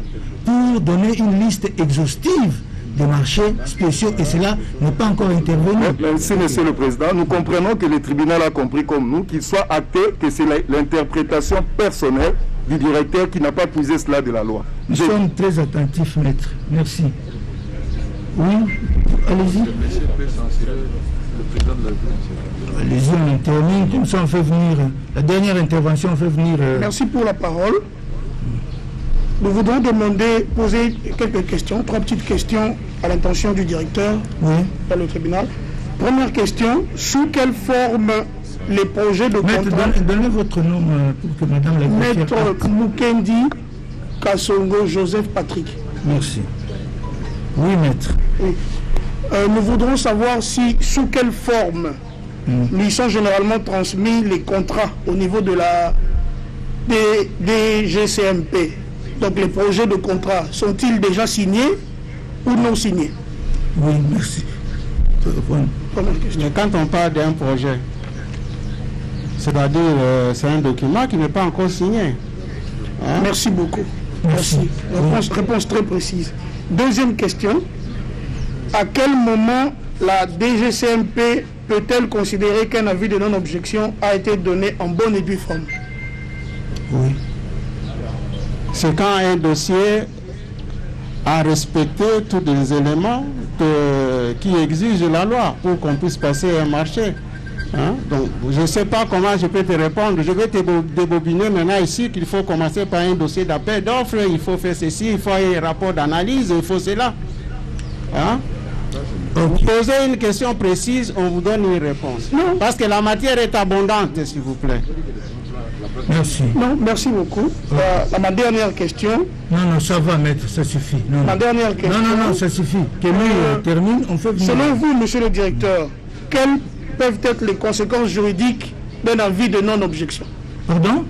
pour donner une liste exhaustive des marchés spéciaux, et cela n'est pas encore intervenu. Merci, Monsieur le Président. Nous comprenons que le tribunal a compris comme nous qu'il soit acté que c'est l'interprétation personnelle du directeur qui n'a pas puisé cela de la loi. Nous sommes très attentifs, maître. Merci. Oui. Allez-y. Allez-y, on termine. Comme ça, on fait venir. La dernière intervention, on fait venir. Merci pour la parole. Nous voudrons poser quelques questions, 3 petites questions à l'intention du directeur dans le tribunal. Première question, sous quelle forme les projets de contrat... Donnez votre nom pour que madame la Maître Mukendi Kassongo Joseph Patrick. Merci. Oui, maître. Oui. Nous voudrons savoir si, sous quelle forme lui sont généralement transmis les contrats au niveau de la DGCMP. Donc les projets de contrat, sont-ils déjà signés ou non signés? Oui, merci. Mais quand on parle d'un projet, c'est-à-dire c'est un document qui n'est pas encore signé. Hein? Merci beaucoup. Merci. Réponse très précise. Deuxième question. À quel moment la DGCMP peut-elle considérer qu'un avis de non-objection a été donné en bonne et due forme? Oui. C'est quand un dossier a respecté tous les éléments qui exigent la loi pour qu'on puisse passer un marché. Hein? Donc, je ne sais pas comment je peux te répondre. Je vais te débobiner maintenant ici qu'il faut commencer par un dossier d'appel d'offres, il faut faire ceci, il faut un rapport d'analyse, il faut cela. Hein? Posez une question précise, on vous donne une réponse. Non. Parce que la matière est abondante, s'il vous plaît. Merci. Non, merci beaucoup. Ma dernière question. Non, ça va, maître, ça suffit. Non, ma dernière question. Non, ça suffit. Que lui termine, on fait venir. Selon vous, monsieur le directeur, quelles peuvent être les conséquences juridiques d'un avis de non-objection? Pardon?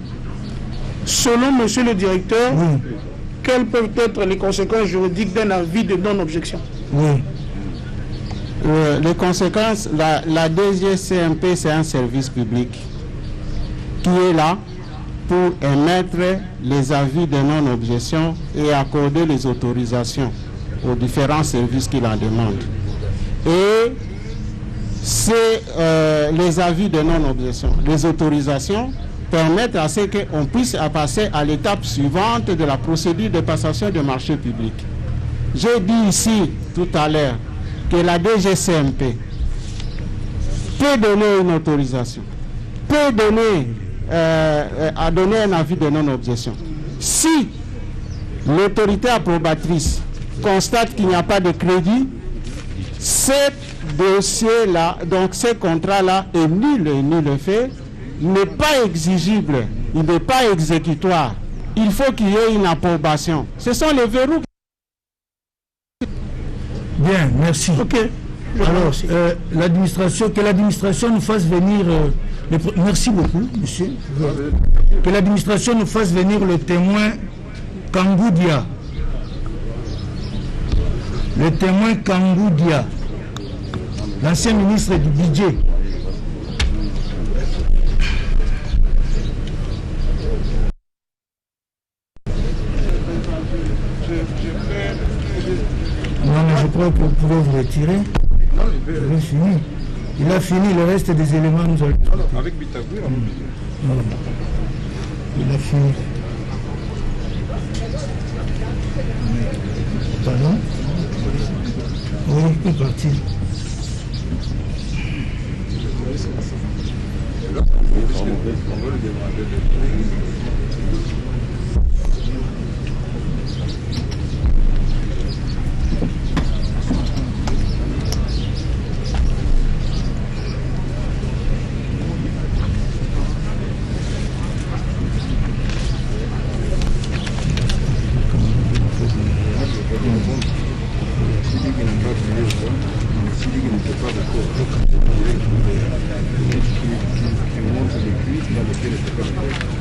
Selon monsieur le directeur, oui. Quelles peuvent être les conséquences juridiques d'un avis de non-objection? Oui. Les conséquences, la DGCMP, c'est un service public qui est là pour émettre les avis de non-objection et accorder les autorisations aux différents services qui la demandent. Et c'est les avis de non-objection, les autorisations permettent à ce qu'on puisse passer à l'étape suivante de la procédure de passation de marché public. J'ai dit ici tout à l'heure que la DGCMP peut donner une autorisation, peut donner à donner un avis de non-objection. Si l'autorité approbatrice constate qu'il n'y a pas de crédit, ce dossier-là, donc ce contrat-là est nul le fait, n'est pas exigible, il n'est pas exécutoire. Il faut qu'il y ait une approbation. Ce sont les verrous. Bien, merci. Ok. Alors, que l'administration nous fasse venir... Merci beaucoup, monsieur. Que l'administration nous fasse venir le témoin Kangoudia. Le témoin Kangoudia, l'ancien ministre du Budget. Non, mais je crois que vous pouvez vous retirer. Il a fini. Il a fini, le reste des éléments nous allons... Avec Bitagouir, il a fini. Pardon? Oui, il est parti. qui montre les cuisses dans lesquelles il ne peut pas le faire.